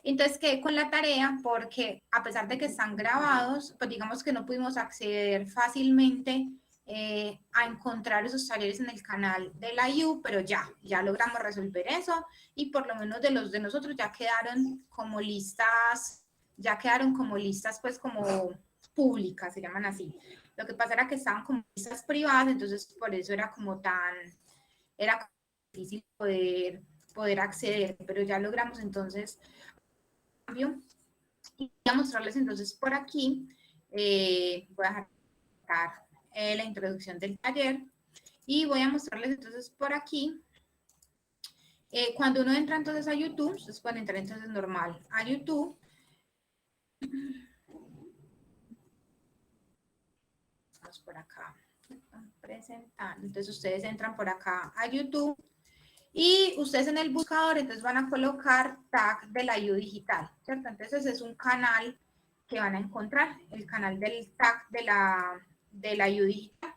Entonces quedé con la tarea porque a pesar de que están grabados, pues digamos que no pudimos acceder fácilmente a encontrar esos talleres en el canal de la IU, pero ya logramos resolver eso y por lo menos de los de nosotros ya quedaron como listas pues como públicas, se llaman así. Lo que pasa era que estaban como listas privadas, entonces por eso era difícil poder acceder, pero ya logramos entonces cambio. Y voy a mostrarles entonces por aquí, voy a dejar la introducción del taller y voy a mostrarles entonces por aquí, cuando uno entra entonces a YouTube, ustedes pueden entrar entonces normal a YouTube. Vamos por acá, presentando. Entonces ustedes entran por acá a YouTube y ustedes en el buscador entonces van a colocar tag de la IU Digital, ¿cierto? Entonces es un canal que van a encontrar, el canal del tag de la IU Digital.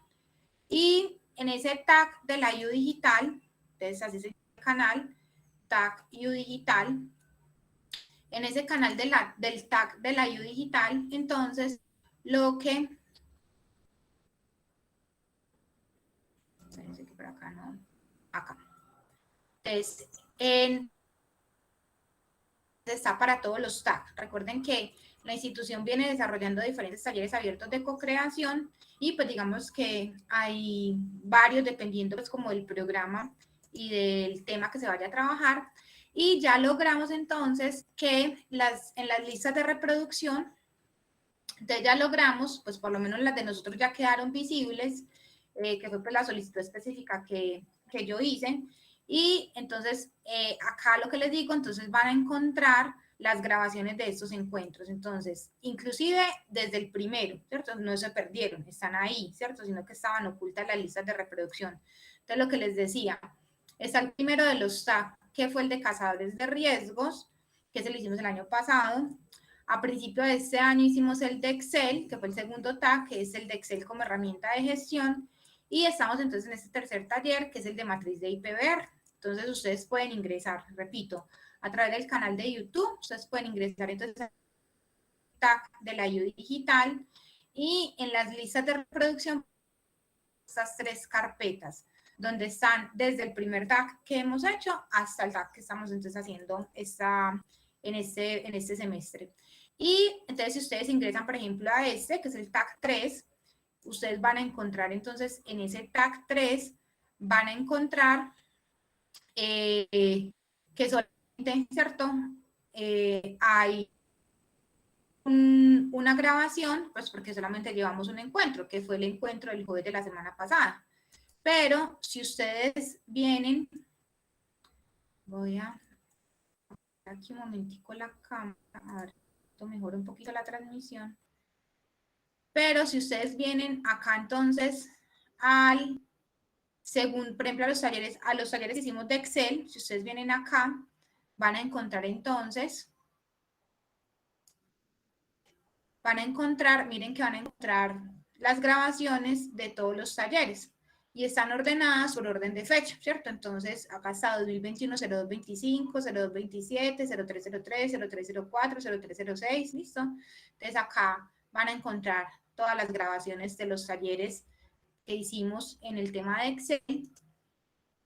Y en ese tag de la IU Digital, entonces así se llama el canal, tag IU Digital, en ese canal del tag de la IU Digital, entonces lo que... por acá no, acá. Entonces, está para todos los tags. Recuerden que la institución viene desarrollando diferentes talleres abiertos de co-creación y pues digamos que hay varios dependiendo pues como del programa y del tema que se vaya a trabajar y ya logramos entonces que en las listas de reproducción, entonces ya logramos, pues por lo menos las de nosotros ya quedaron visibles, que fue pues la solicitud específica que yo hice. Y entonces, acá lo que les digo, entonces van a encontrar las grabaciones de estos encuentros. Entonces, inclusive desde el primero, ¿cierto? No se perdieron, están ahí, ¿cierto? Sino que estaban ocultas las listas de reproducción. Entonces, lo que les decía, está el primero de los TAC, que fue el de cazadores de riesgos, que se lo hicimos el año pasado. A principio de este año hicimos el de Excel, que fue el segundo TAC, que es el de Excel como herramienta de gestión. Y estamos entonces en este tercer taller, que es el de matriz de IPVR. Entonces ustedes pueden ingresar, repito, a través del canal de YouTube, ustedes pueden ingresar entonces al tag de la IU Digital y en las listas de reproducción, estas tres carpetas, donde están desde el primer tag que hemos hecho hasta el tag que estamos entonces haciendo en este semestre. Y entonces si ustedes ingresan, por ejemplo, a este, que es el tag 3, ustedes van a encontrar entonces en ese tag 3, van a encontrar que solamente, ¿cierto? Hay una grabación, pues porque solamente llevamos un encuentro, que fue el encuentro del jueves de la semana pasada. Pero si ustedes vienen, voy a aquí un momentico la cámara, a ver, esto mejora un poquito la transmisión. Pero si ustedes vienen acá entonces según, por ejemplo, a los talleres que hicimos de Excel, si ustedes vienen acá, van a encontrar entonces, miren que van a encontrar las grabaciones de todos los talleres y están ordenadas por orden de fecha, ¿cierto? Entonces, acá está 2021, 0225, 0227, 0303, 0304, 0306, ¿listo? Entonces, acá van a encontrar todas las grabaciones de los talleres que hicimos en el tema de Excel.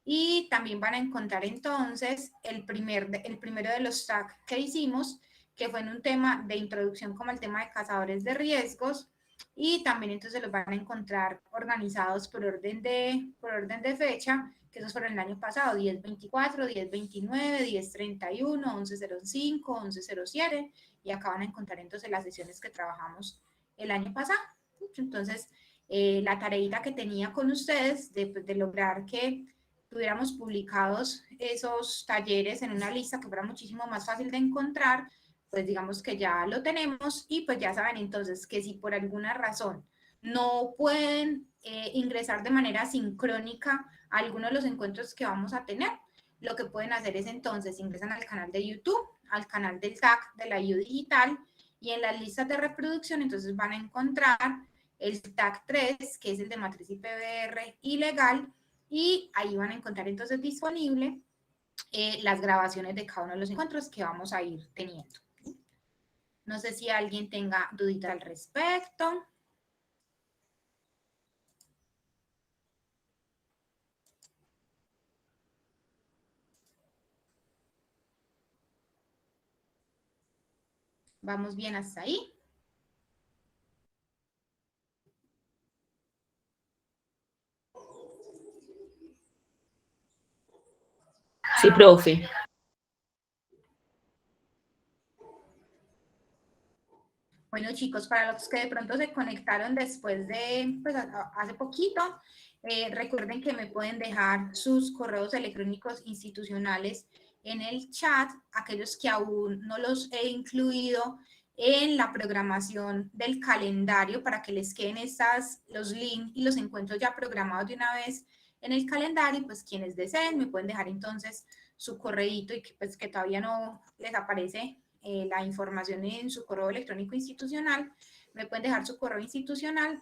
Y también van a encontrar entonces el primero de los tags que hicimos, que fue en un tema de introducción como el tema de cazadores de riesgos. Y también entonces los van a encontrar organizados por orden de fecha, que esos fueron el año pasado, 10-24, 10-29, 10-31, 11-05, 11-07. Y acá van a encontrar entonces las sesiones que trabajamos el año pasado. Entonces, la tareita que tenía con ustedes de lograr que tuviéramos publicados esos talleres en una lista que fuera muchísimo más fácil de encontrar, pues digamos que ya lo tenemos y pues ya saben entonces que si por alguna razón no pueden ingresar de manera sincrónica a alguno de los encuentros que vamos a tener, lo que pueden hacer es entonces ingresan al canal de YouTube, al canal del tag de la IU Digital y en las listas de reproducción entonces van a encontrar el tag 3, que es el de matriz IPVR y legal, y ahí van a encontrar entonces disponible las grabaciones de cada uno de los encuentros que vamos a ir teniendo. No sé si alguien tenga duditas al respecto. ¿Vamos bien hasta ahí? Sí, profe. Bueno, chicos, para los que de pronto se conectaron después de, pues, hace poquito, recuerden que me pueden dejar sus correos electrónicos institucionales en el chat, aquellos que aún no los he incluido en la programación del calendario para que les queden los links y los encuentros ya programados de una vez en el calendario, y pues quienes deseen me pueden dejar entonces su correíto y que, pues, que todavía no les aparece la información en su correo electrónico institucional, me pueden dejar su correo institucional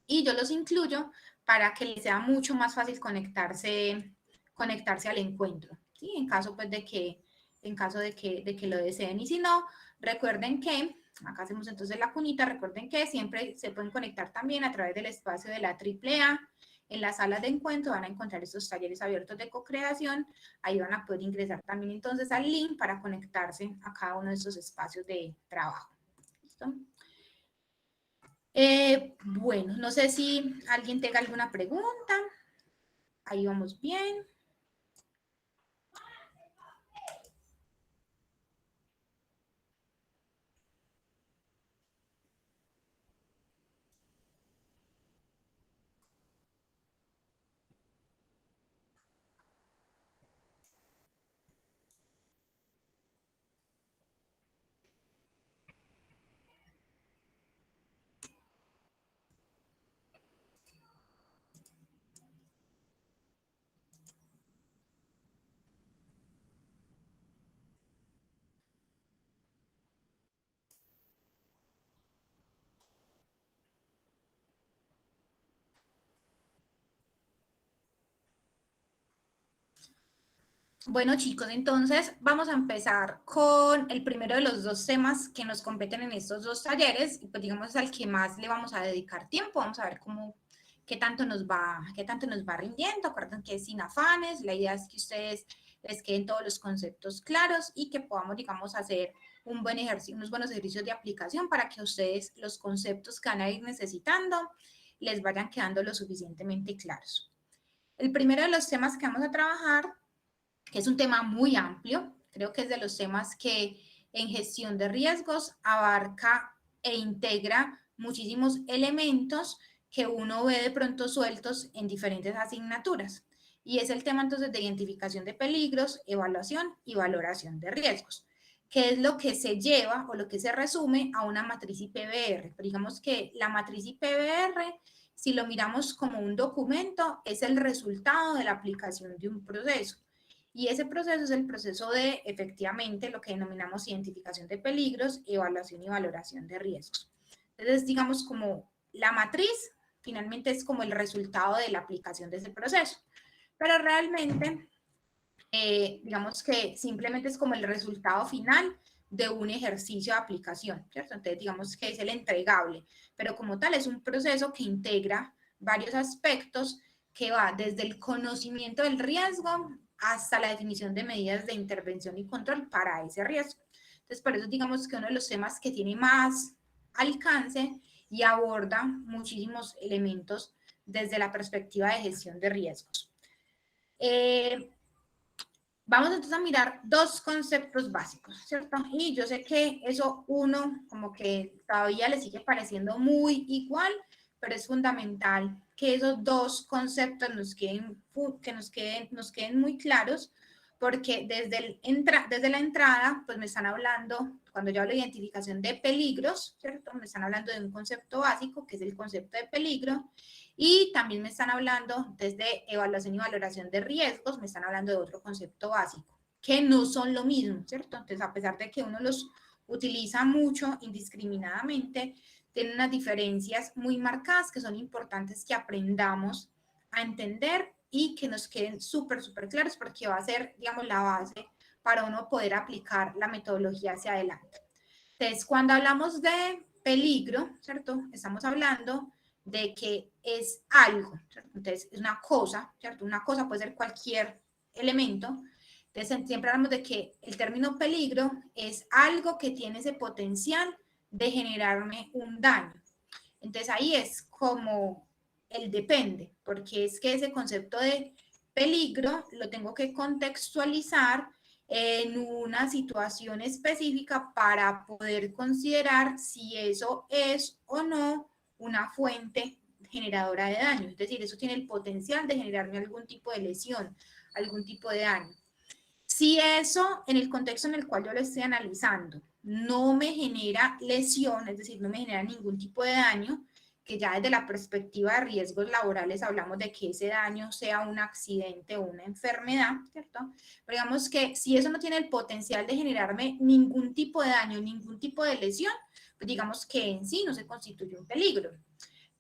y yo los incluyo para que les sea mucho más fácil conectarse al encuentro, ¿sí? En caso, pues, de que lo deseen. Y si no, recuerden que, acá hacemos entonces la cunita, recuerden que siempre se pueden conectar también a través del espacio de la AAA. En las salas de encuentro van a encontrar estos talleres abiertos de co-creación. Ahí van a poder ingresar también entonces al link para conectarse a cada uno de estos espacios de trabajo. ¿Listo? Bueno, no sé si alguien tenga alguna pregunta. Ahí vamos bien. Bueno, chicos, entonces vamos a empezar con el primero de los dos temas que nos competen en estos dos talleres, y pues digamos al que más le vamos a dedicar tiempo. Vamos a ver qué tanto nos va rindiendo. Acuérdense que es sin afanes, la idea es que ustedes les queden todos los conceptos claros y que podamos, digamos, hacer unos buenos ejercicios de aplicación para que ustedes los conceptos que van a ir necesitando les vayan quedando lo suficientemente claros. El primero de los temas que vamos a trabajar, que es un tema muy amplio, creo que es de los temas que en gestión de riesgos abarca e integra muchísimos elementos que uno ve de pronto sueltos en diferentes asignaturas. Y es el tema entonces de identificación de peligros, evaluación y valoración de riesgos, que es lo que se lleva o lo que se resume a una matriz IPBR. Pero digamos que la matriz IPBR, si lo miramos como un documento, es el resultado de la aplicación de un proceso. Y ese proceso es el proceso de, efectivamente, lo que denominamos identificación de peligros, evaluación y valoración de riesgos. Entonces, digamos, como la matriz, finalmente es como el resultado de la aplicación de ese proceso. Pero realmente, digamos que simplemente es como el resultado final de un ejercicio de aplicación, ¿cierto? Entonces, digamos que es el entregable, pero como tal es un proceso que integra varios aspectos que va desde el conocimiento del riesgo hasta la definición de medidas de intervención y control para ese riesgo. Entonces, por eso digamos que uno de los temas que tiene más alcance y aborda muchísimos elementos desde la perspectiva de gestión de riesgos. Vamos entonces a mirar dos conceptos básicos, ¿cierto? Y yo sé que eso uno como que todavía le sigue pareciendo muy igual, pero es fundamental que esos dos conceptos nos queden muy claros, porque desde la entrada, pues me están hablando, cuando yo hablo de identificación de peligros, ¿cierto? Me están hablando de un concepto básico, que es el concepto de peligro, y también me están hablando desde evaluación y valoración de riesgos, me están hablando de otro concepto básico, que no son lo mismo, ¿cierto? Entonces, a pesar de que uno los utiliza mucho indiscriminadamente, tienen unas diferencias muy marcadas que son importantes que aprendamos a entender y que nos queden súper claros porque va a ser, digamos, la base para uno poder aplicar la metodología hacia adelante. Entonces, cuando hablamos de peligro, ¿cierto? Estamos hablando de que es algo, ¿cierto? Entonces, es una cosa, ¿cierto? Una cosa puede ser cualquier elemento. Entonces, siempre hablamos de que el término peligro es algo que tiene ese potencial de generarme un daño. Entonces, ahí es como el depende, porque es que ese concepto de peligro lo tengo que contextualizar en una situación específica para poder considerar si eso es o no una fuente generadora de daño. Es decir, eso tiene el potencial de generarme algún tipo de lesión, algún tipo de daño. Si eso, en el contexto en el cual yo lo estoy analizando, no me genera lesión, es decir, no me genera ningún tipo de daño, que ya desde la perspectiva de riesgos laborales hablamos de que ese daño sea un accidente o una enfermedad, ¿cierto? Pero digamos que si eso no tiene el potencial de generarme ningún tipo de daño, ningún tipo de lesión, pues digamos que en sí no se constituye un peligro.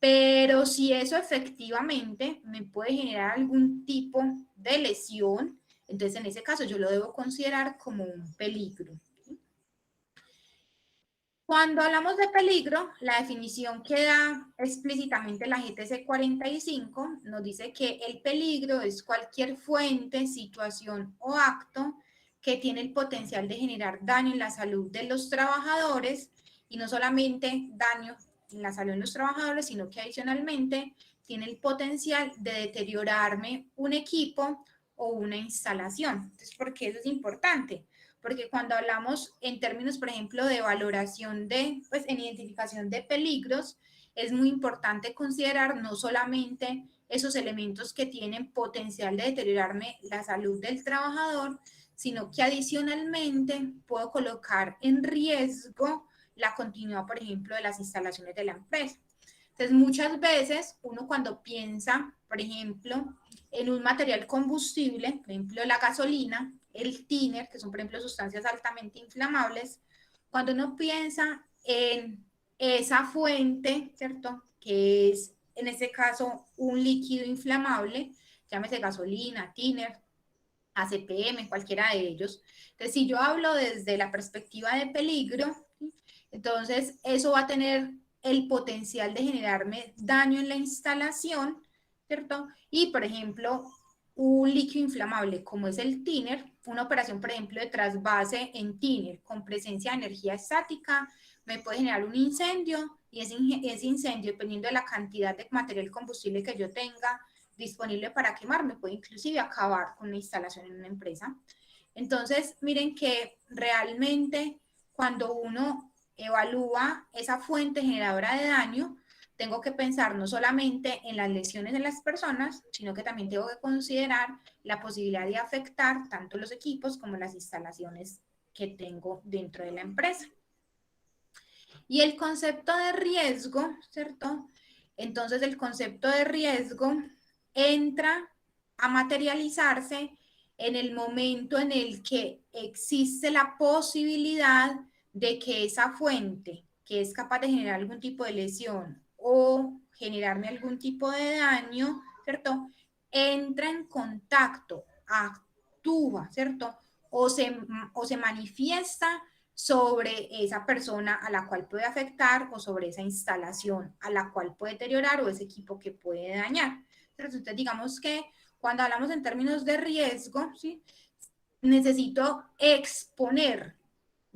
Pero si eso efectivamente me puede generar algún tipo de lesión, entonces en ese caso yo lo debo considerar como un peligro. Cuando hablamos de peligro, la definición que da explícitamente la GTC 45 nos dice que el peligro es cualquier fuente, situación o acto que tiene el potencial de generar daño en la salud de los trabajadores, y no solamente daño en la salud de los trabajadores, sino que adicionalmente tiene el potencial de deteriorarme un equipo o una instalación. Entonces, ¿por qué eso es importante? Porque cuando hablamos en términos, por ejemplo, de valoración de, pues en identificación de peligros, es muy importante considerar no solamente esos elementos que tienen potencial de deteriorarme la salud del trabajador, sino que adicionalmente puedo colocar en riesgo la continuidad, por ejemplo, de las instalaciones de la empresa. Entonces, muchas veces uno cuando piensa, por ejemplo, en un material combustible, por ejemplo, la gasolina, el thinner, que son, por ejemplo, sustancias altamente inflamables, cuando uno piensa en esa fuente, ¿cierto? Que es, en este caso, un líquido inflamable, llámese gasolina, thinner, ACPM, cualquiera de ellos. Entonces, si yo hablo desde la perspectiva de peligro, ¿sí? Entonces eso va a tener el potencial de generarme daño en la instalación, ¿cierto? Y, por ejemplo, un líquido inflamable como es el thinner, una operación, por ejemplo, de trasvase en thinner con presencia de energía estática, me puede generar un incendio, y ese incendio, dependiendo de la cantidad de material combustible que yo tenga disponible para quemar, me puede inclusive acabar con la instalación en una empresa. Entonces, miren que realmente cuando uno evalúa esa fuente generadora de daño, tengo que pensar no solamente en las lesiones de las personas, sino que también tengo que considerar la posibilidad de afectar tanto los equipos como las instalaciones que tengo dentro de la empresa. Y el concepto de riesgo, ¿cierto? Entonces el concepto de riesgo entra a materializarse en el momento en el que existe la posibilidad de que esa fuente, que es capaz de generar algún tipo de lesión o generarme algún tipo de daño, ¿cierto? Entra en contacto, actúa, ¿cierto? O se manifiesta sobre esa persona a la cual puede afectar, o sobre esa instalación a la cual puede deteriorar, o ese equipo que puede dañar. Entonces, digamos que cuando hablamos en términos de riesgo, ¿sí? Necesito exponer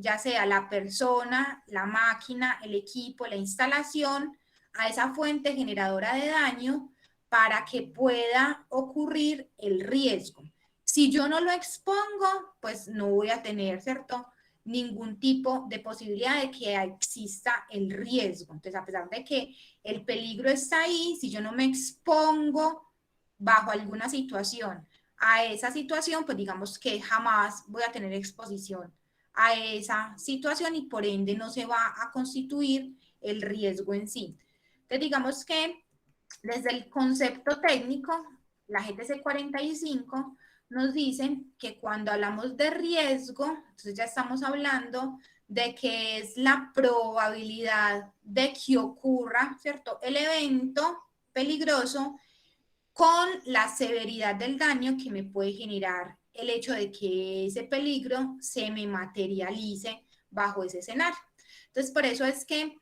ya sea la persona, la máquina, el equipo, la instalación, a esa fuente generadora de daño para que pueda ocurrir el riesgo. Si yo no lo expongo, pues no voy a tener, ¿cierto?, ningún tipo de posibilidad de que exista el riesgo. Entonces, a pesar de que el peligro está ahí, si yo no me expongo bajo alguna situación a esa situación, pues digamos que jamás voy a tener exposición a esa situación y por ende no se va a constituir el riesgo en sí. Entonces, digamos que desde el concepto técnico, la GTC 45 nos dicen que cuando hablamos de riesgo, entonces ya estamos hablando de que es la probabilidad de que ocurra, ¿cierto?, el evento peligroso con la severidad del daño que me puede generar el hecho de que ese peligro se me materialice bajo ese escenario. Entonces, por eso es que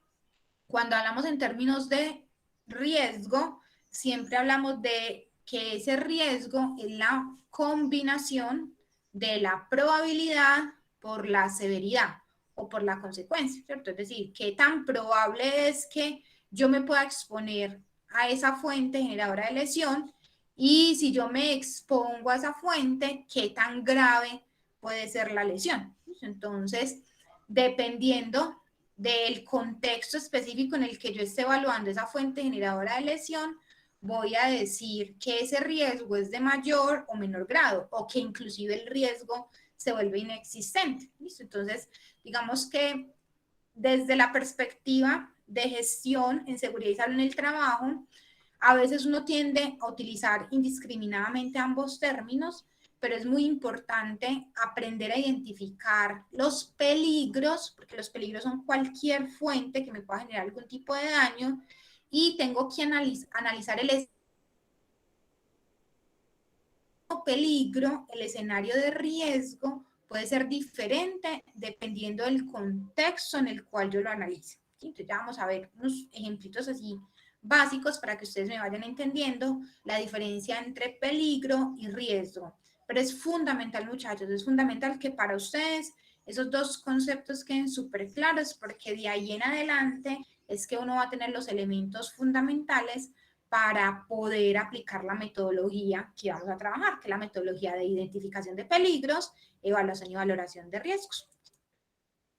cuando hablamos en términos de riesgo, siempre hablamos de que ese riesgo es la combinación de la probabilidad por la severidad o por la consecuencia, ¿cierto? Es decir, qué tan probable es que yo me pueda exponer a esa fuente generadora de lesión, y si yo me expongo a esa fuente, qué tan grave puede ser la lesión. Entonces, dependiendo del contexto específico en el que yo esté evaluando esa fuente generadora de lesión, voy a decir que ese riesgo es de mayor o menor grado, o que inclusive el riesgo se vuelve inexistente. ¿Listo? Entonces, digamos que desde la perspectiva de gestión en seguridad y salud en el trabajo, a veces uno tiende a utilizar indiscriminadamente ambos términos, pero es muy importante aprender a identificar los peligros, porque los peligros son cualquier fuente que me pueda generar algún tipo de daño, y tengo que analizar el peligro, el escenario de riesgo puede ser diferente dependiendo del contexto en el cual yo lo analice. Entonces ya vamos a ver unos ejemplitos así básicos para que ustedes me vayan entendiendo la diferencia entre peligro y riesgo. Pero es fundamental, muchachos, es fundamental que para ustedes esos dos conceptos queden súper claros, porque de ahí en adelante es que uno va a tener los elementos fundamentales para poder aplicar la metodología que vamos a trabajar, que es la metodología de identificación de peligros, evaluación y valoración de riesgos.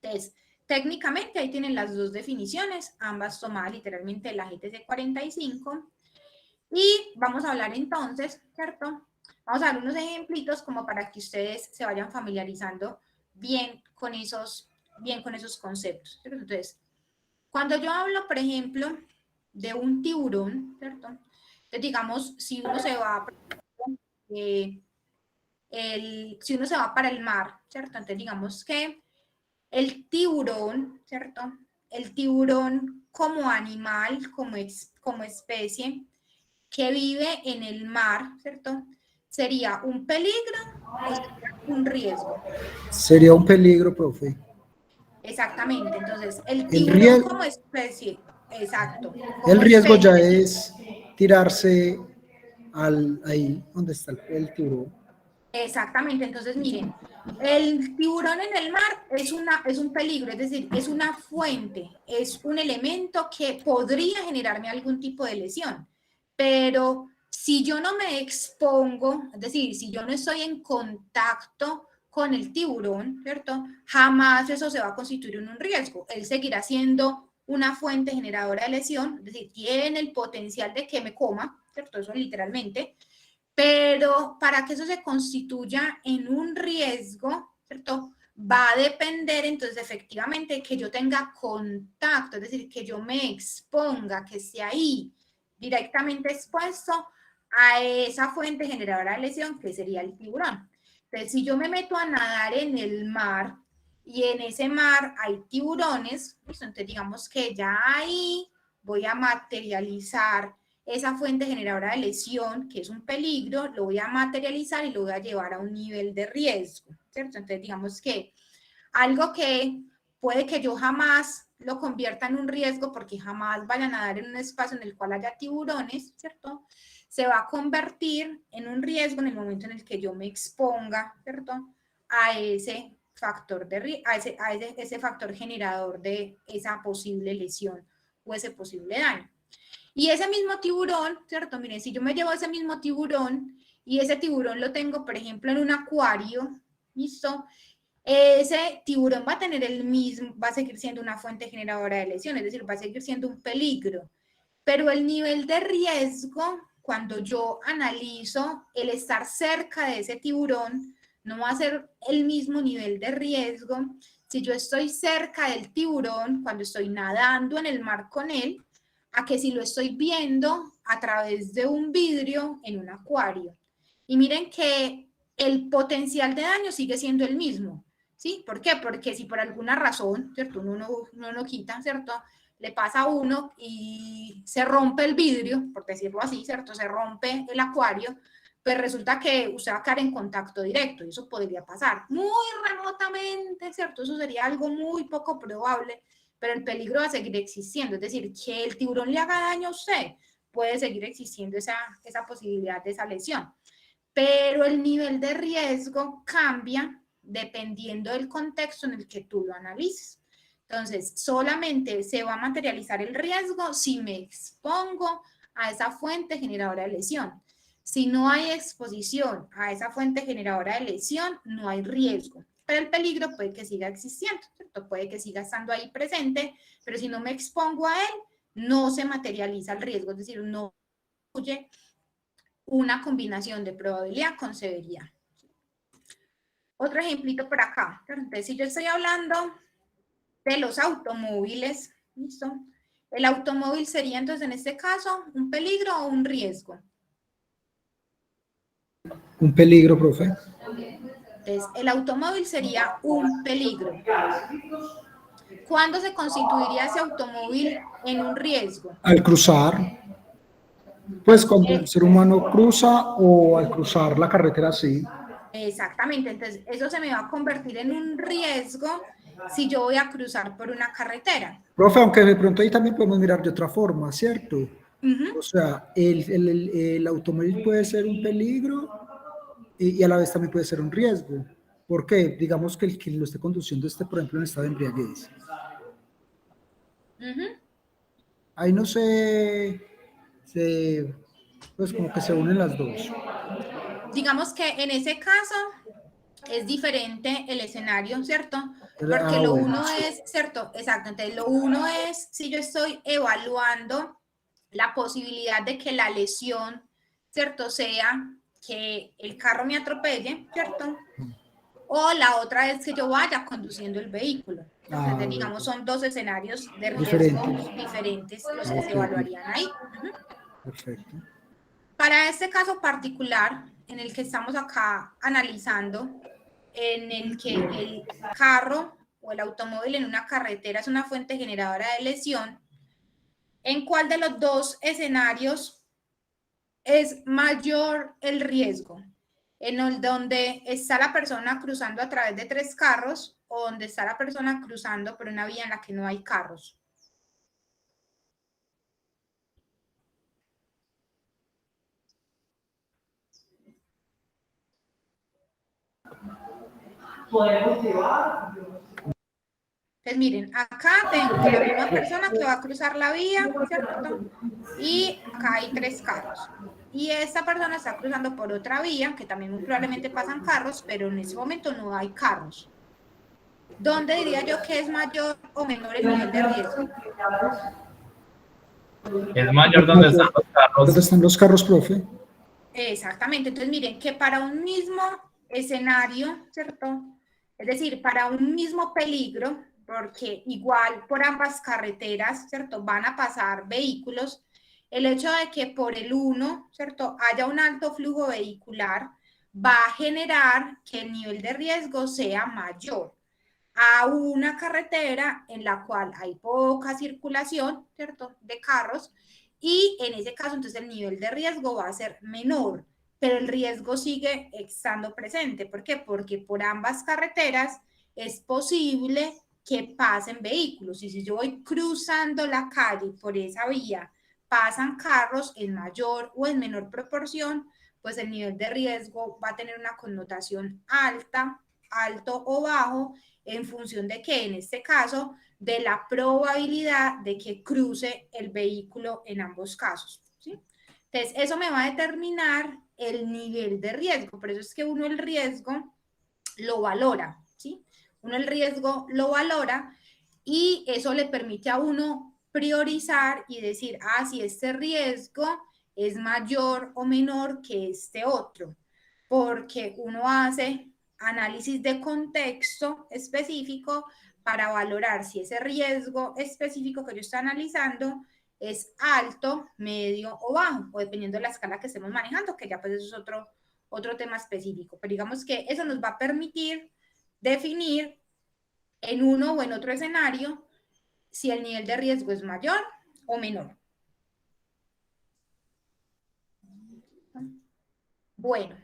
Entonces, técnicamente ahí tienen las dos definiciones, ambas tomadas literalmente de la GTC 45. Y vamos a hablar entonces, ¿cierto? Vamos a dar unos ejemplitos como para que ustedes se vayan familiarizando bien con esos conceptos, ¿cierto? Entonces, cuando yo hablo, por ejemplo, de un tiburón, ¿cierto? Entonces, digamos, si uno se va, si uno se va para el mar, ¿cierto? Entonces, digamos que el tiburón, ¿cierto? El tiburón como animal, como especie que vive en el mar, ¿cierto? ¿Sería un peligro o sería un riesgo? Sería un peligro, profe. Exactamente, entonces el El tiburón riesgo, como especie, exacto, el como riesgo especie, ya es tirarse ahí donde está el tiburón. exactamente, entonces miren, el tiburón en el mar es un peligro, es decir, es una fuente, es un elemento que podría generarme algún tipo de lesión, pero si yo no me expongo, es decir, si yo no estoy en contacto con el tiburón, ¿cierto? Jamás eso se va a constituir en un riesgo, él seguirá siendo una fuente generadora de lesión, es decir, tiene el potencial de que me coma, ¿cierto? Eso literalmente. Pero para que eso se constituya en un riesgo, ¿cierto? Va a depender entonces efectivamente que yo tenga contacto, es decir, que yo me exponga, que esté ahí directamente expuesto a esa fuente generadora de lesión que sería el tiburón. Entonces, si yo me meto a nadar en el mar y en ese mar hay tiburones, pues entonces digamos que ya ahí voy a materializar esa fuente generadora de lesión, que es un peligro, lo voy a materializar y lo voy a llevar a un nivel de riesgo, ¿cierto? Entonces, digamos que algo que puede que yo jamás lo convierta en un riesgo porque jamás vaya a nadar en un espacio en el cual haya tiburones, ¿cierto? Se va a convertir en un riesgo en el momento en el que yo me exponga, ¿cierto? A ese factor ese factor generador de esa posible lesión o ese posible daño. Y ese mismo tiburón, ¿cierto? Miren, si yo me llevo ese mismo tiburón y ese tiburón lo tengo, por ejemplo, en un acuario, ¿listo? Ese tiburón va a tener el mismo, va a seguir siendo una fuente generadora de lesión, es decir, va a seguir siendo un peligro. Pero el nivel de riesgo, cuando yo analizo el estar cerca de ese tiburón, no va a ser el mismo nivel de riesgo si yo estoy cerca del tiburón, cuando estoy nadando en el mar con él, a que si lo estoy viendo a través de un vidrio en un acuario. Y miren que el potencial de daño sigue siendo el mismo, ¿sí? ¿Por qué? Porque si por alguna razón, ¿cierto? Uno no quita, ¿cierto? le pasa a uno y se rompe el vidrio, por decirlo así, ¿cierto? Se rompe el acuario, pues resulta que usted va a quedar en contacto directo y eso podría pasar muy remotamente, ¿cierto? Eso sería algo muy poco probable, pero el peligro va a seguir existiendo, es decir, que el tiburón le haga daño a usted, puede seguir existiendo esa posibilidad de esa lesión, pero el nivel de riesgo cambia dependiendo del contexto en el que tú lo analices. Entonces, solamente se va a materializar el riesgo si me expongo a esa fuente generadora de lesión. Si no hay exposición a esa fuente generadora de lesión, no hay riesgo. Pero el peligro puede que siga existiendo, ¿cierto? Puede que siga estando ahí presente, pero si no me expongo a él, no se materializa el riesgo, es decir, no incluye una combinación de probabilidad con severidad. Otro ejemplito por acá. Entonces, si yo estoy hablando de los automóviles, ¿listo? El automóvil sería entonces en este caso un peligro o un riesgo. Un peligro, profe. Entonces, el automóvil sería un peligro. ¿Cuándo se constituiría ese automóvil en un riesgo? Al cruzar, pues cuando el ser humano cruza o al cruzar la carretera, sí. Exactamente, entonces eso se me va a convertir en un riesgo si yo voy a cruzar por una carretera. Profe, aunque de pronto ahí también podemos mirar de otra forma, ¿cierto? O sea, el automóvil puede ser un peligro y a la vez también puede ser un riesgo. ¿Por qué? Digamos que el que lo esté conduciendo esté, por ejemplo, en estado de embriaguez. Ahí no pues como que se unen las dos. Digamos que en ese caso es diferente el escenario, ¿cierto? Porque Ah, lo bueno, uno sí. es, ¿cierto? Exacto, entonces lo uno es si yo estoy evaluando la posibilidad de que la lesión, ¿cierto? Sea que el carro me atropelle, ¿cierto? O la otra es que yo vaya conduciendo el vehículo. Entonces, digamos, son dos escenarios de riesgo Diferentes. diferentes los que se Ok, ok. evaluarían ahí. Perfecto. Para este caso particular, en el que estamos acá analizando, en el que el carro o el automóvil en una carretera es una fuente generadora de lesión, ¿en cuál de los dos escenarios es mayor el riesgo? ¿En el donde está la persona cruzando a través de tres carros o donde está la persona cruzando por una vía en la que no hay carros? Pues miren, acá tengo la misma persona que va a cruzar la vía, ¿cierto? Y acá hay tres carros. Y esta persona está cruzando por otra vía, que también muy probablemente pasan carros, pero en ese momento no hay carros. ¿Dónde diría yo que es mayor o menor el nivel de riesgo? Es mayor donde están los ¿Dónde carros. están los carros, profe? Exactamente. Entonces, miren, que para un mismo escenario, ¿cierto? Es decir, para un mismo peligro, porque igual por ambas carreteras, ¿cierto? Van a pasar vehículos. El hecho de que por el uno, ¿cierto? Haya un alto flujo vehicular, va a generar que el nivel de riesgo sea mayor a una carretera en la cual hay poca circulación, ¿cierto? De carros, y en ese caso entonces el nivel de riesgo va a ser menor, pero el riesgo sigue estando presente. ¿Por qué? Porque por ambas carreteras es posible que pasen vehículos, y si yo voy cruzando la calle por esa vía, pasan carros en mayor o en menor proporción, pues el nivel de riesgo va a tener una connotación alta, alto o bajo, en función de que en este caso de la probabilidad de que cruce el vehículo en ambos casos, ¿sí? Entonces, eso me va a determinar el nivel de riesgo. Por eso es que uno el riesgo lo valora, ¿sí? Uno el riesgo lo valora y eso le permite a uno priorizar y decir, ah, si este riesgo es mayor o menor que este otro, porque uno hace análisis de contexto específico para valorar si ese riesgo específico que yo estoy analizando es alto, medio o bajo, o dependiendo de la escala que estemos manejando, que ya pues eso es otro tema específico. Pero digamos que eso nos va a permitir definir en uno o en otro escenario si el nivel de riesgo es mayor o menor. Bueno,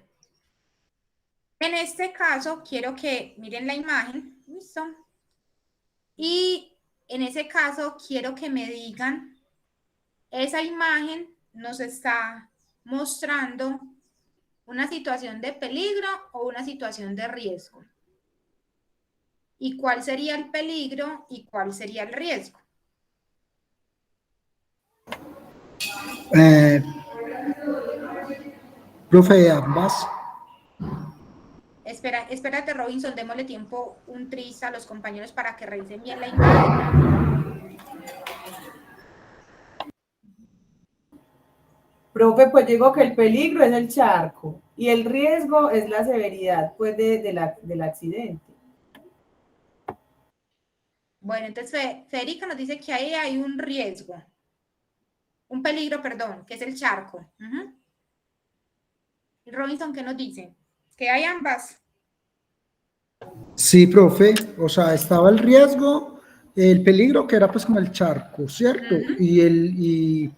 en este caso quiero que miren la imagen, ¿listo? Y en ese caso quiero que me digan, esa imagen nos está mostrando una situación de peligro o una situación de riesgo. ¿Y cuál sería el peligro y cuál sería el riesgo? Profe, ambas. Espérate, Robinson, démosle tiempo, un tris a los compañeros para que revisen bien la imagen. Profe, pues digo que el peligro es el charco y el riesgo es la severidad, pues, del accidente. Bueno, entonces Federica nos dice que ahí hay un riesgo, un peligro, perdón, que es el charco. ¿Y Robinson qué nos dice? Que hay ambas. Sí, profe, o sea, estaba el riesgo, el peligro que era pues como el charco, ¿cierto? Y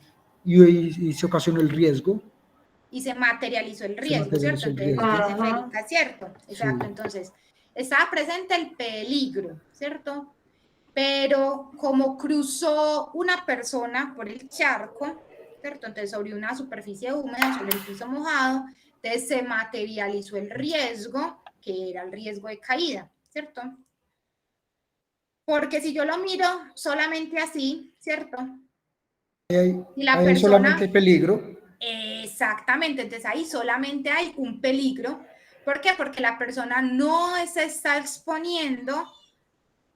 se ocasionó el riesgo. Y se materializó el Se riesgo, ¿cierto? materializó el Entonces nos riesgo. dice Federica, ¿cierto? Exacto, Sí. entonces estaba presente el peligro, ¿cierto? Pero como cruzó una persona por el charco, ¿cierto? Entonces sobre una superficie húmeda, sobre el piso mojado, entonces se materializó el riesgo, que era el riesgo de caída, ¿cierto? Porque si yo lo miro solamente así, ¿cierto? Y la Hay persona... solamente peligro. Exactamente, entonces ahí solamente hay un peligro. ¿Por qué? Porque la persona no se está exponiendo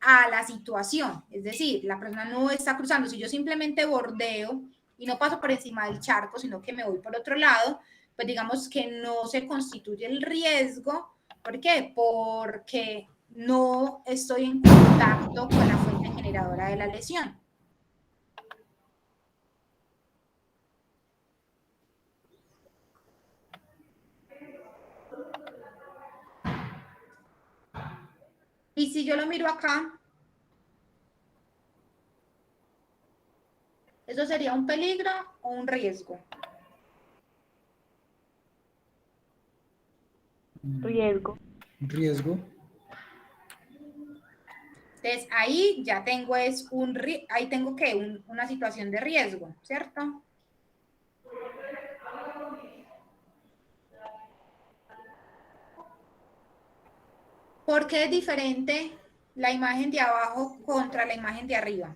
a la situación, es decir, la persona no está cruzando. Si yo simplemente bordeo y no paso por encima del charco, sino que me voy por otro lado, pues digamos que no se constituye el riesgo. ¿Por qué? Porque no estoy en contacto con la fuente generadora de la lesión. Y si yo lo miro acá, ¿eso sería un peligro o un riesgo? Riesgo. Riesgo. Entonces, ahí ya tengo ahí tengo que una situación de riesgo, ¿cierto? ¿Por qué es diferente la imagen de abajo contra la imagen de arriba?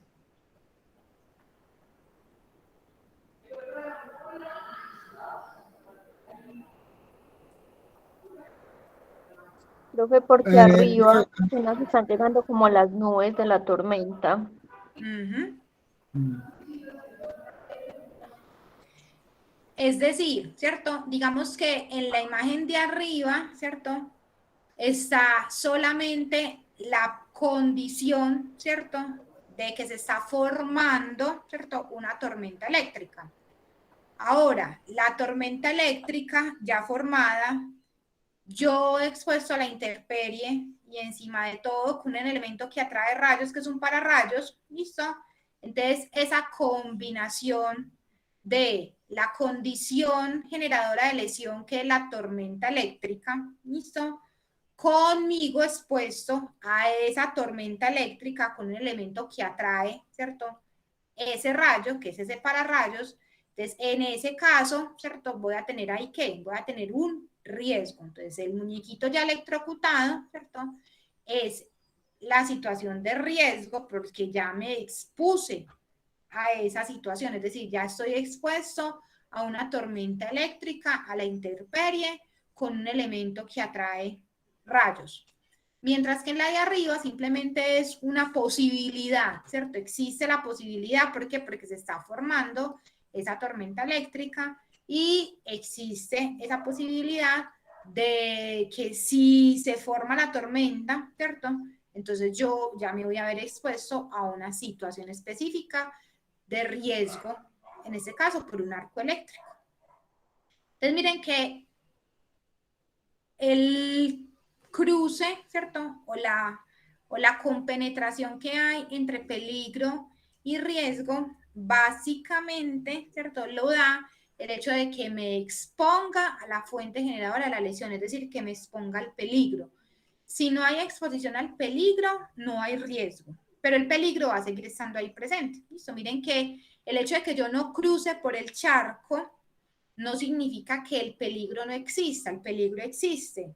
Profe, porque arriba apenas están llegando como las nubes de la tormenta. Es decir, ¿cierto? Digamos que en la imagen de arriba, ¿cierto? Está solamente la condición, ¿cierto? De que se está formando, ¿cierto? Una tormenta eléctrica. Ahora, la tormenta eléctrica ya formada, yo expuesto a la intemperie y encima de todo con un elemento que atrae rayos, que es un pararrayos, ¿listo? Entonces, esa combinación de la condición generadora de lesión, que es la tormenta eléctrica, ¿listo? Conmigo expuesto a esa tormenta eléctrica con un elemento que atrae, ¿cierto? Ese rayo, que es ese pararrayos. Entonces, en ese caso, ¿cierto? Voy a tener ahí, ¿qué? Voy a tener un riesgo. Entonces, el muñequito ya electrocutado, ¿cierto? Es la situación de riesgo porque ya me expuse a esa situación. Es decir, ya estoy expuesto a una tormenta eléctrica, a la intemperie, con un elemento que atrae rayos. Mientras que en la de arriba simplemente es una posibilidad, ¿cierto? Existe la posibilidad, ¿por qué? Porque se está formando esa tormenta eléctrica y existe esa posibilidad de que si se forma la tormenta, ¿cierto? Entonces yo ya me voy a ver expuesto a una situación específica de riesgo, en este caso por un arco eléctrico. Entonces miren que el cruce, ¿cierto? o la compenetración que hay entre peligro y riesgo, básicamente, ¿cierto? Lo da el hecho de que me exponga a la fuente generadora de la lesión, es decir, que me exponga al peligro. Si no hay exposición al peligro, no hay riesgo, pero el peligro va a seguir estando ahí presente. ¿Listo? Miren que el hecho de que yo no cruce por el charco no significa que el peligro no exista, el peligro existe,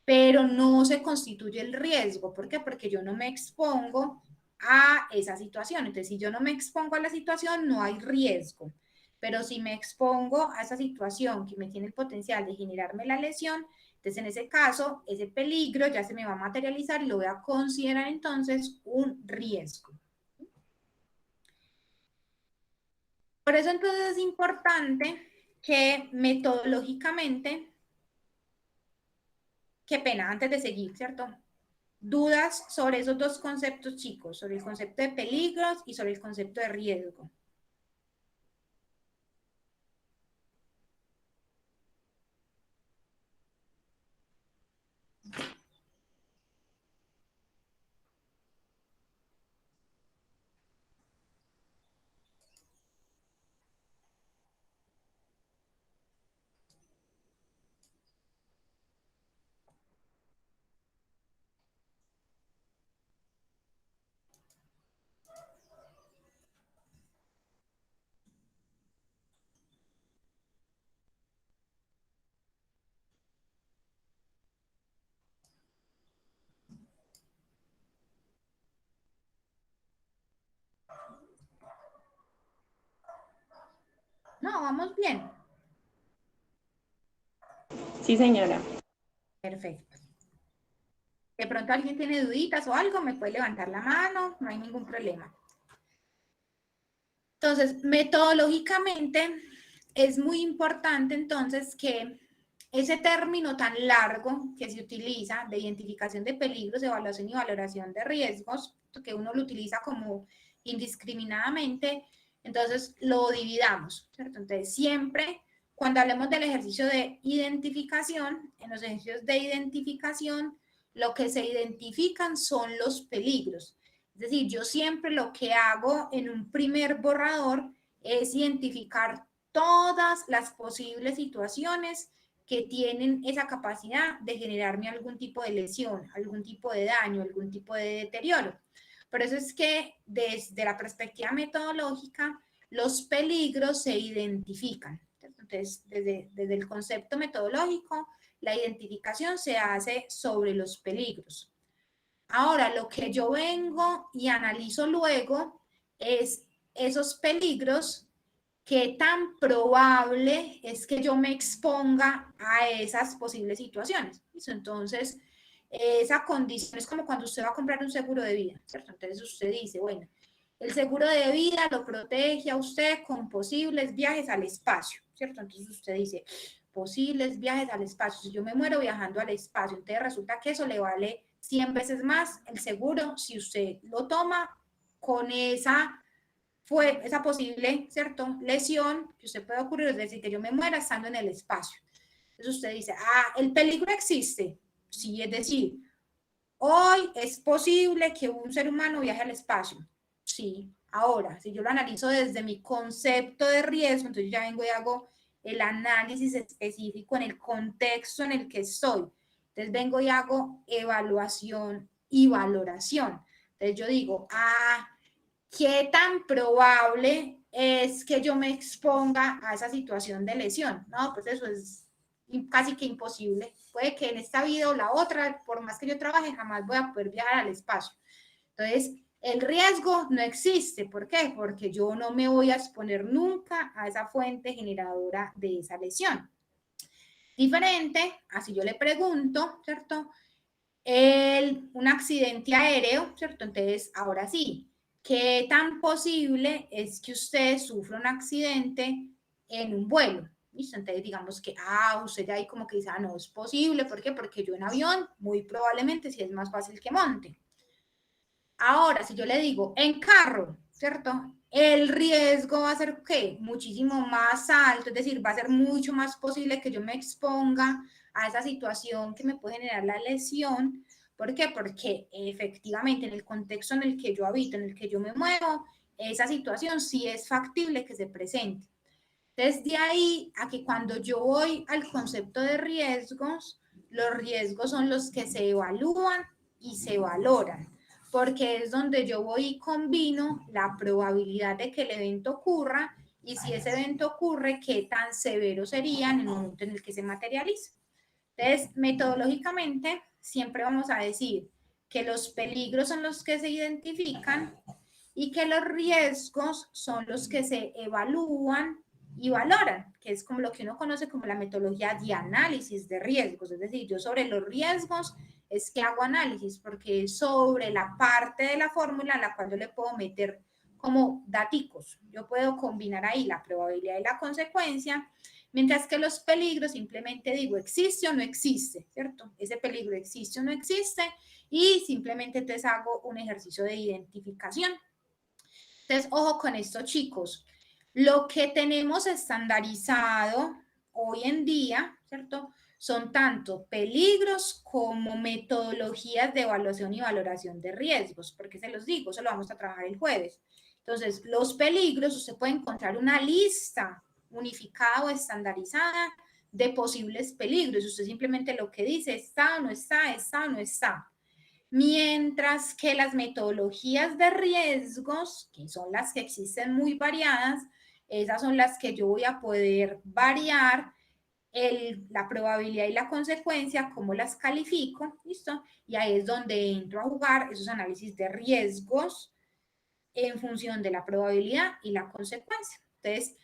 pero no se constituye el riesgo. ¿Por qué? Porque yo no me expongo a esa situación. Entonces, si yo no me expongo a la situación, no hay riesgo. Pero si me expongo a esa situación que me tiene el potencial de generarme la lesión, entonces en ese caso, ese peligro ya se me va a materializar y lo voy a considerar entonces un riesgo. Por eso entonces es importante que metodológicamente, qué pena, antes de seguir, ¿cierto? Dudas sobre esos dos conceptos, chicos, sobre el concepto de peligros y sobre el concepto de riesgo. No, vamos bien. Sí, señora. Perfecto. De pronto alguien tiene duditas o algo, me puede levantar la mano, no hay ningún problema. Entonces, metodológicamente es muy importante entonces que ese término tan largo que se utiliza de identificación de peligros, evaluación y valoración de riesgos, que uno lo utiliza como indiscriminadamente, entonces lo dividamos, ¿cierto? Entonces, siempre cuando hablemos del ejercicio de identificación, en los ejercicios de identificación, lo que se identifican son los peligros. Es decir, yo siempre lo que hago en un primer borrador es identificar todas las posibles situaciones que tienen esa capacidad de generarme algún tipo de lesión, algún tipo de daño, algún tipo de deterioro. Por eso es que desde la perspectiva metodológica, los peligros se identifican. Entonces, desde el concepto metodológico, la identificación se hace sobre los peligros. Ahora, lo que yo vengo y analizo luego es esos peligros, qué tan probable es que yo me exponga a esas posibles situaciones. Entonces, esa condición es como cuando usted va a comprar un seguro de vida, ¿cierto? Entonces usted dice, bueno, el seguro de vida lo protege a usted con posibles viajes al espacio, ¿cierto? Entonces usted dice, posibles viajes al espacio. Si yo me muero viajando al espacio, entonces resulta que eso le vale 100 veces más el seguro si usted lo toma con esa posible, ¿cierto? Lesión que usted puede ocurrir, es decir, que yo me muera estando en el espacio. Entonces usted dice, el peligro existe. Sí, es decir, hoy es posible que un ser humano viaje al espacio. Sí, ahora, si yo lo analizo desde mi concepto de riesgo, entonces ya vengo y hago el análisis específico en el contexto en el que estoy. Entonces vengo y hago evaluación y valoración. Entonces yo digo, ¿qué tan probable es que yo me exponga a esa situación de lesión? No, pues eso es casi que imposible. Puede que en esta vida o la otra, por más que yo trabaje, jamás voy a poder viajar al espacio. Entonces, el riesgo no existe. ¿Por qué? Porque yo no me voy a exponer nunca a esa fuente generadora de esa lesión. Diferente, así yo le pregunto, ¿cierto? Un accidente aéreo, ¿cierto? Entonces, ahora sí, ¿qué tan posible es que usted sufra un accidente en un vuelo? ¿Listo? Entonces, digamos que, usted ya ahí como que dice, no es posible. ¿Por qué? Porque yo en avión, muy probablemente sí es más fácil que monte. Ahora, si yo le digo, en carro, ¿cierto? El riesgo va a ser, ¿qué? Muchísimo más alto, es decir, va a ser mucho más posible que yo me exponga a esa situación que me puede generar la lesión. ¿Por qué? Porque efectivamente en el contexto en el que yo habito, en el que yo me muevo, esa situación sí es factible que se presente. Entonces, de ahí a que cuando yo voy al concepto de riesgos, los riesgos son los que se evalúan y se valoran, porque es donde yo voy y combino la probabilidad de que el evento ocurra y si ese evento ocurre, qué tan severo sería en el momento en el que se materializa. Entonces, metodológicamente, siempre vamos a decir que los peligros son los que se identifican y que los riesgos son los que se evalúan y valoran, que es como lo que uno conoce como la metodología de análisis de riesgos. Es decir, yo sobre los riesgos es que hago análisis, porque es sobre la parte de la fórmula en la cual yo le puedo meter como daticos. Yo puedo combinar ahí la probabilidad y la consecuencia, mientras que los peligros simplemente digo existe o no existe, ¿cierto? Ese peligro existe o no existe y simplemente te hago un ejercicio de identificación. Entonces, ojo con esto, chicos. Lo que tenemos estandarizado hoy en día, ¿cierto? Son tanto peligros como metodologías de evaluación y valoración de riesgos, porque se los digo, eso lo vamos a trabajar el jueves. Entonces, los peligros, usted puede encontrar una lista unificada o estandarizada de posibles peligros. Usted simplemente lo que dice, está o no está, está o no está. Mientras que las metodologías de riesgos, que son las que existen muy variadas, esas son las que yo voy a poder variar la probabilidad y la consecuencia, cómo las califico, ¿listo? Y ahí es donde entro a jugar esos análisis de riesgos en función de la probabilidad y la consecuencia. Entonces,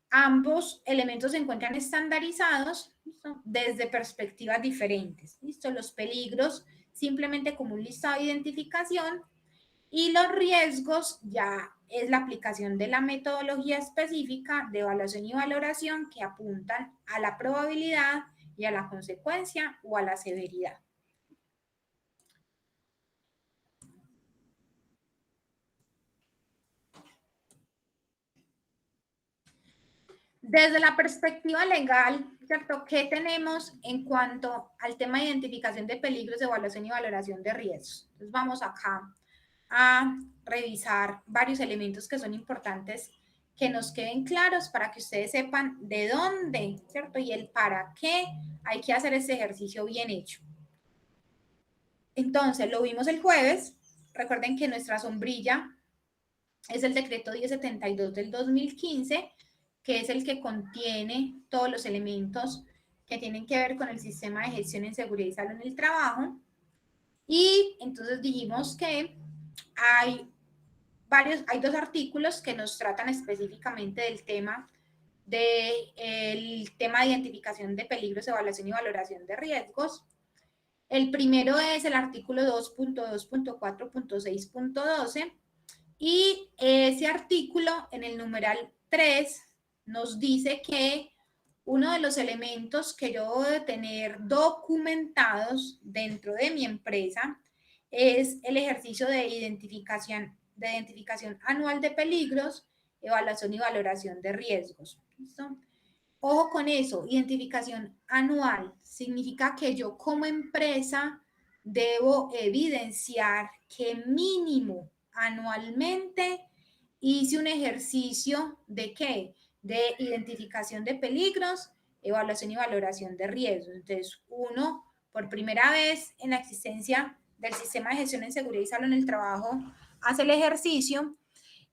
ambos elementos se encuentran estandarizados, ¿listo? Desde perspectivas diferentes, ¿listo? Los peligros simplemente como un listado de identificación y los riesgos ya es la aplicación de la metodología específica de evaluación y valoración que apuntan a la probabilidad y a la consecuencia o a la severidad. Desde la perspectiva legal, ¿cierto? ¿Qué tenemos en cuanto al tema de identificación de peligros, evaluación y valoración de riesgos? Entonces vamos acá a revisar varios elementos que son importantes que nos queden claros para que ustedes sepan de dónde, ¿cierto? Y el para qué hay que hacer este ejercicio bien hecho. Entonces, lo vimos el jueves. Recuerden que nuestra sombrilla es el decreto 1072 del 2015, que es el que contiene todos los elementos que tienen que ver con el sistema de gestión en seguridad y salud en el trabajo. Y entonces dijimos que hay dos artículos que nos tratan específicamente del tema de identificación de peligros, evaluación y valoración de riesgos. El primero es el artículo 2.2.4.6.12 y ese artículo en el numeral 3 nos dice que uno de los elementos que yo debo de tener documentados dentro de mi empresa es el ejercicio de identificación anual de peligros, evaluación y valoración de riesgos. ¿Listo? Ojo con eso, identificación anual significa que yo como empresa debo evidenciar que mínimo anualmente hice un ejercicio de ¿qué? De identificación de peligros, evaluación y valoración de riesgos. Entonces, uno, por primera vez en la existencia del sistema de gestión en seguridad y salud en el trabajo, hace el ejercicio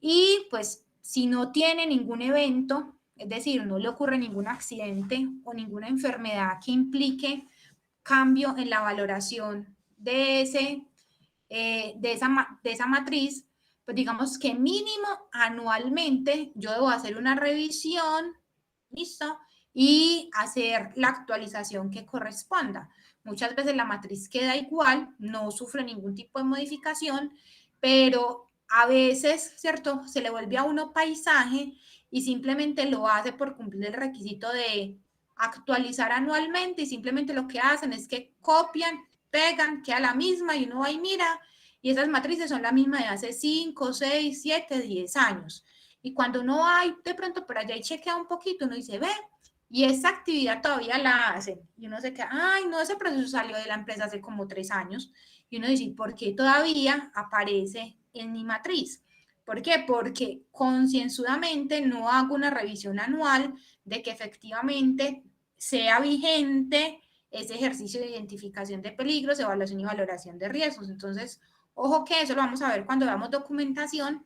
y pues si no tiene ningún evento, es decir, no le ocurre ningún accidente o ninguna enfermedad que implique cambio en la valoración de esa matriz, pues digamos que mínimo anualmente yo debo hacer una revisión, ¿listo? Y hacer la actualización que corresponda. Muchas veces la matriz queda igual, no sufre ningún tipo de modificación, pero a veces, ¿cierto? Se le vuelve a uno paisaje y simplemente lo hace por cumplir el requisito de actualizar anualmente y simplemente lo que hacen es que copian, pegan, queda la misma y uno va y mira y esas matrices son la misma de hace 5, 6, 7, 10 años. Y cuando uno va de pronto por allá y chequea un poquito, uno dice, ve, y esa actividad todavía la hacen. Y uno se queda, ay, no, ese proceso salió de la empresa hace como 3 años. Y uno dice, ¿por qué todavía aparece en mi matriz? ¿Por qué? Porque concienzudamente no hago una revisión anual de que efectivamente sea vigente ese ejercicio de identificación de peligros, evaluación y valoración de riesgos. Entonces, ojo que eso lo vamos a ver cuando veamos documentación.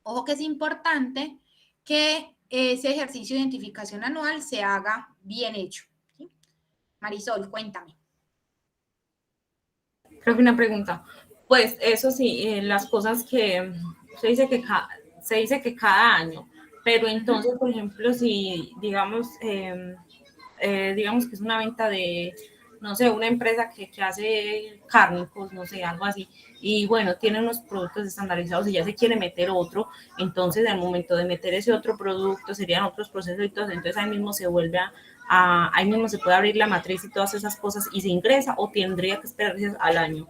Ojo que es importante que ese ejercicio de identificación anual se haga bien hecho. ¿Sí? Marisol, cuéntame. Creo que una pregunta. Pues eso sí, las cosas que se dice que cada año, pero entonces, por ejemplo, si digamos que es una venta de, no sé, una empresa que hace cárnicos, no sé, algo así, y bueno, tiene unos productos estandarizados y ya se quiere meter otro, entonces al momento de meter ese otro producto serían otros procesos y todo, entonces ahí mismo se vuelve ahí mismo se puede abrir la matriz y todas esas cosas y se ingresa o tendría que esperarse al año.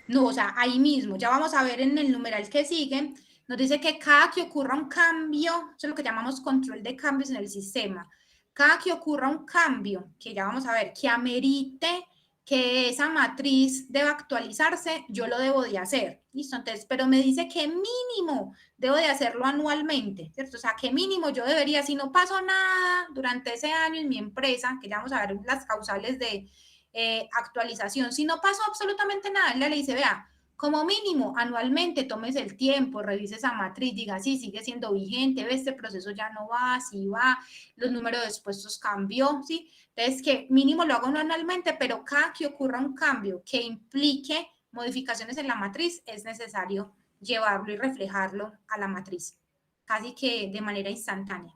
No, o sea, ahí mismo, ya vamos a ver en el numeral que sigue, nos dice que cada que ocurra un cambio, eso es lo que llamamos control de cambios en el sistema, cada que ocurra un cambio, que ya vamos a ver, que amerite que esa matriz deba actualizarse, yo lo debo de hacer, ¿listo? Entonces, pero me dice que mínimo debo de hacerlo anualmente, ¿cierto? O sea, que mínimo yo debería, si no pasó nada durante ese año en mi empresa, que ya vamos a ver las causales de actualización. Si no pasó absolutamente nada, él le dice, vea, como mínimo, anualmente tomes el tiempo, revise esa matriz, diga, sí, sigue siendo vigente, ve, este proceso ya no va, sí va, los números de expuestos cambió, ¿sí? Entonces, que mínimo lo haga uno anualmente, pero cada que ocurra un cambio que implique modificaciones en la matriz, es necesario llevarlo y reflejarlo a la matriz, casi que de manera instantánea.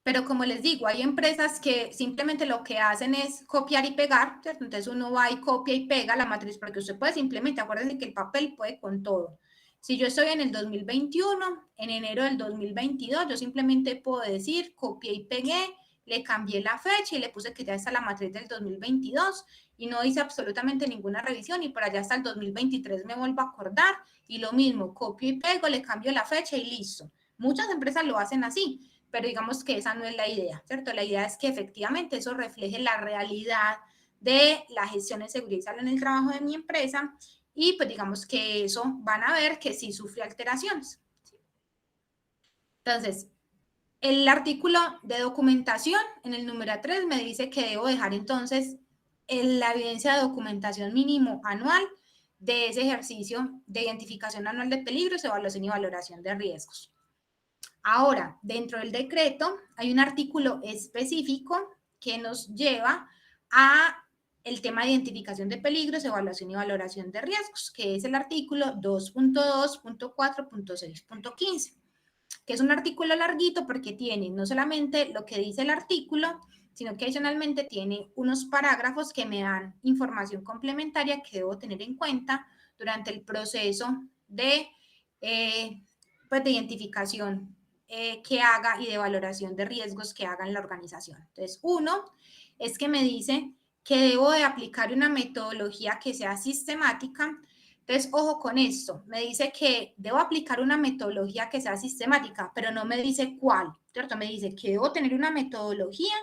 Pero como les digo, hay empresas que simplemente lo que hacen es copiar y pegar, ¿cierto? Entonces uno va y copia y pega la matriz, porque usted puede simplemente, acuérdense que el papel puede con todo. Si yo estoy en el 2021, en enero del 2022, yo simplemente puedo decir, copié y pegué, le cambié la fecha y le puse que ya está la matriz del 2022 y no hice absolutamente ninguna revisión y por allá hasta el 2023 me vuelvo a acordar y lo mismo, copio y pego, le cambio la fecha y listo. Muchas empresas lo hacen así, pero digamos que esa no es la idea, ¿cierto? La idea es que efectivamente eso refleje la realidad de la gestión de seguridad y salud en el trabajo de mi empresa y pues digamos que eso van a ver que sí sufre alteraciones. Entonces, el artículo de documentación en el número 3 me dice que debo dejar entonces la evidencia de documentación mínimo anual de ese ejercicio de identificación anual de peligros, evaluación y valoración de riesgos. Ahora, dentro del decreto hay un artículo específico que nos lleva a el tema de identificación de peligros, evaluación y valoración de riesgos, que es el artículo 2.2.4.6.15, que es un artículo larguito porque tiene no solamente lo que dice el artículo, sino que adicionalmente tiene unos parágrafos que me dan información complementaria que debo tener en cuenta durante el proceso de identificación que haga y de valoración de riesgos que haga en la organización. Entonces, uno es que me dice que debo de aplicar una metodología que sea sistemática. Entonces, ojo con esto, me dice que debo aplicar una metodología que sea sistemática, pero no me dice cuál, ¿cierto? Me dice que debo tener una metodología,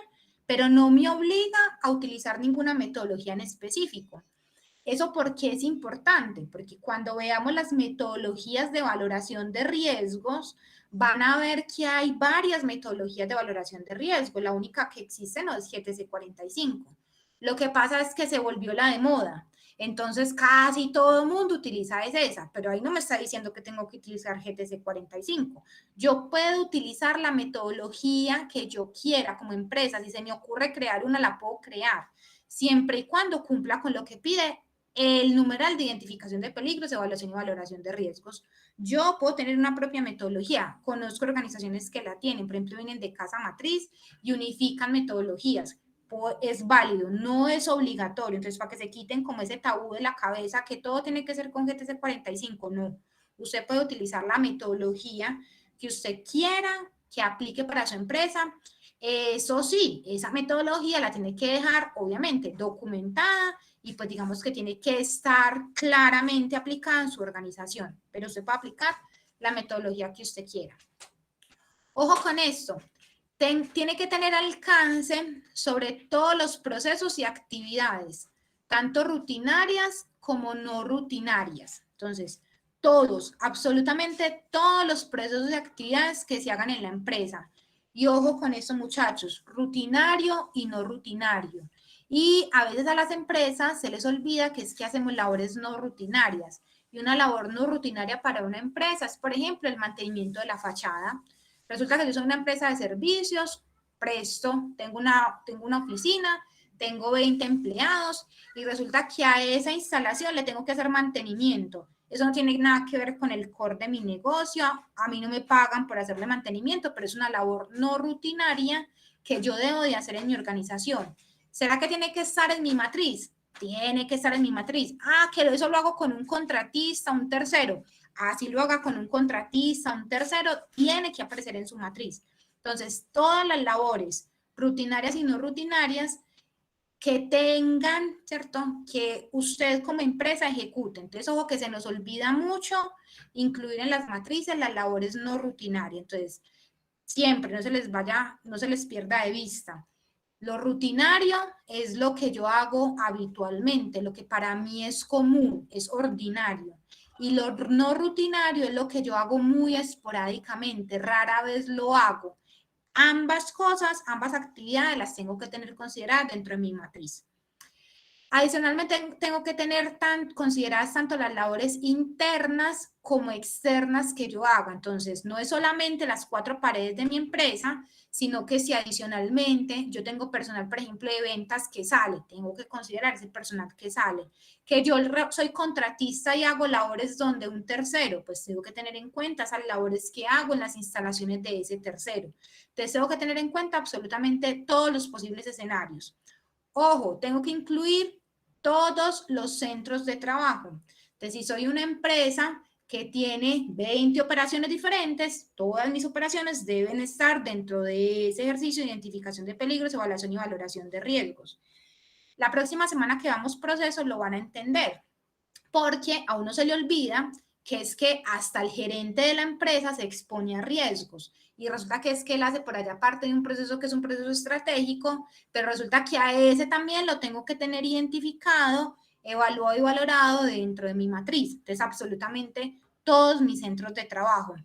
pero no me obliga a utilizar ninguna metodología en específico. ¿Eso por qué es importante? Porque cuando veamos las metodologías de valoración de riesgos, van a ver que hay varias metodologías de valoración de riesgo. La única que existe no es GTC 45. Lo que pasa es que se volvió la de moda. Entonces, casi todo el mundo utiliza esa, pero ahí no me está diciendo que tengo que utilizar GTC 45. Yo puedo utilizar la metodología que yo quiera como empresa. Si se me ocurre crear una, la puedo crear, siempre y cuando cumpla con lo que pide el numeral de identificación de peligros, evaluación y valoración de riesgos. Yo puedo tener una propia metodología. Conozco organizaciones que la tienen, por ejemplo, vienen de casa matriz y unifican metodologías. Es válido, no es obligatorio. Entonces, para que se quiten como ese tabú de la cabeza que todo tiene que ser con GTC 45, no. Usted puede utilizar la metodología que usted quiera, que aplique para su empresa. Eso sí, esa metodología la tiene que dejar, obviamente, documentada y pues digamos que tiene que estar claramente aplicada en su organización, pero usted puede aplicar la metodología que usted quiera. Ojo con esto, tiene que tener alcance sobre todos los procesos y actividades, tanto rutinarias como no rutinarias. Entonces, todos, absolutamente todos los procesos y actividades que se hagan en la empresa. Y ojo con eso, muchachos, rutinario y no rutinario. Y a veces a las empresas se les olvida que es que hacemos labores no rutinarias. Y una labor no rutinaria para una empresa es, por ejemplo, el mantenimiento de la fachada. Resulta que yo soy una empresa de servicios, presto, tengo una oficina, tengo 20 empleados y resulta que a esa instalación le tengo que hacer mantenimiento. Eso no tiene nada que ver con el core de mi negocio, a mí no me pagan por hacerle mantenimiento, pero es una labor no rutinaria que yo debo de hacer en mi organización. ¿Será que tiene que estar en mi matriz? Tiene que estar en mi matriz. Ah, que eso lo hago con un contratista, un tercero. Así lo haga con un contratista, un tercero, tiene que aparecer en su matriz. Entonces, todas las labores rutinarias y no rutinarias que tengan, ¿cierto? Que usted como empresa ejecute. Entonces, ojo que se nos olvida mucho incluir en las matrices las labores no rutinarias. Entonces, siempre no se les pierda de vista. Lo rutinario es lo que yo hago habitualmente, lo que para mí es común, es ordinario. Y lo no rutinario es lo que yo hago muy esporádicamente, rara vez lo hago. Ambas cosas, ambas actividades las tengo que tener consideradas dentro de mi matriz. Adicionalmente, tengo que tener consideradas tanto las labores internas como externas que yo haga. Entonces, no es solamente las 4 paredes de mi empresa, sino que si adicionalmente yo tengo personal, por ejemplo, de ventas que sale, tengo que considerar ese personal que sale. Que yo soy contratista y hago labores donde un tercero, pues tengo que tener en cuenta esas labores que hago en las instalaciones de ese tercero. Entonces, tengo que tener en cuenta absolutamente todos los posibles escenarios. Ojo, tengo que incluir todos los centros de trabajo. Entonces, si soy una empresa que tiene 20 operaciones diferentes, todas mis operaciones deben estar dentro de ese ejercicio de identificación de peligros, evaluación y valoración de riesgos. La próxima semana que vamos procesos lo van a entender, porque a uno se le olvida que es que hasta el gerente de la empresa se expone a riesgos y resulta que es que él hace por allá parte de un proceso que es un proceso estratégico, pero resulta que a ese también lo tengo que tener identificado, evaluado y valorado dentro de mi matriz. Entonces, absolutamente todos mis centros de trabajo.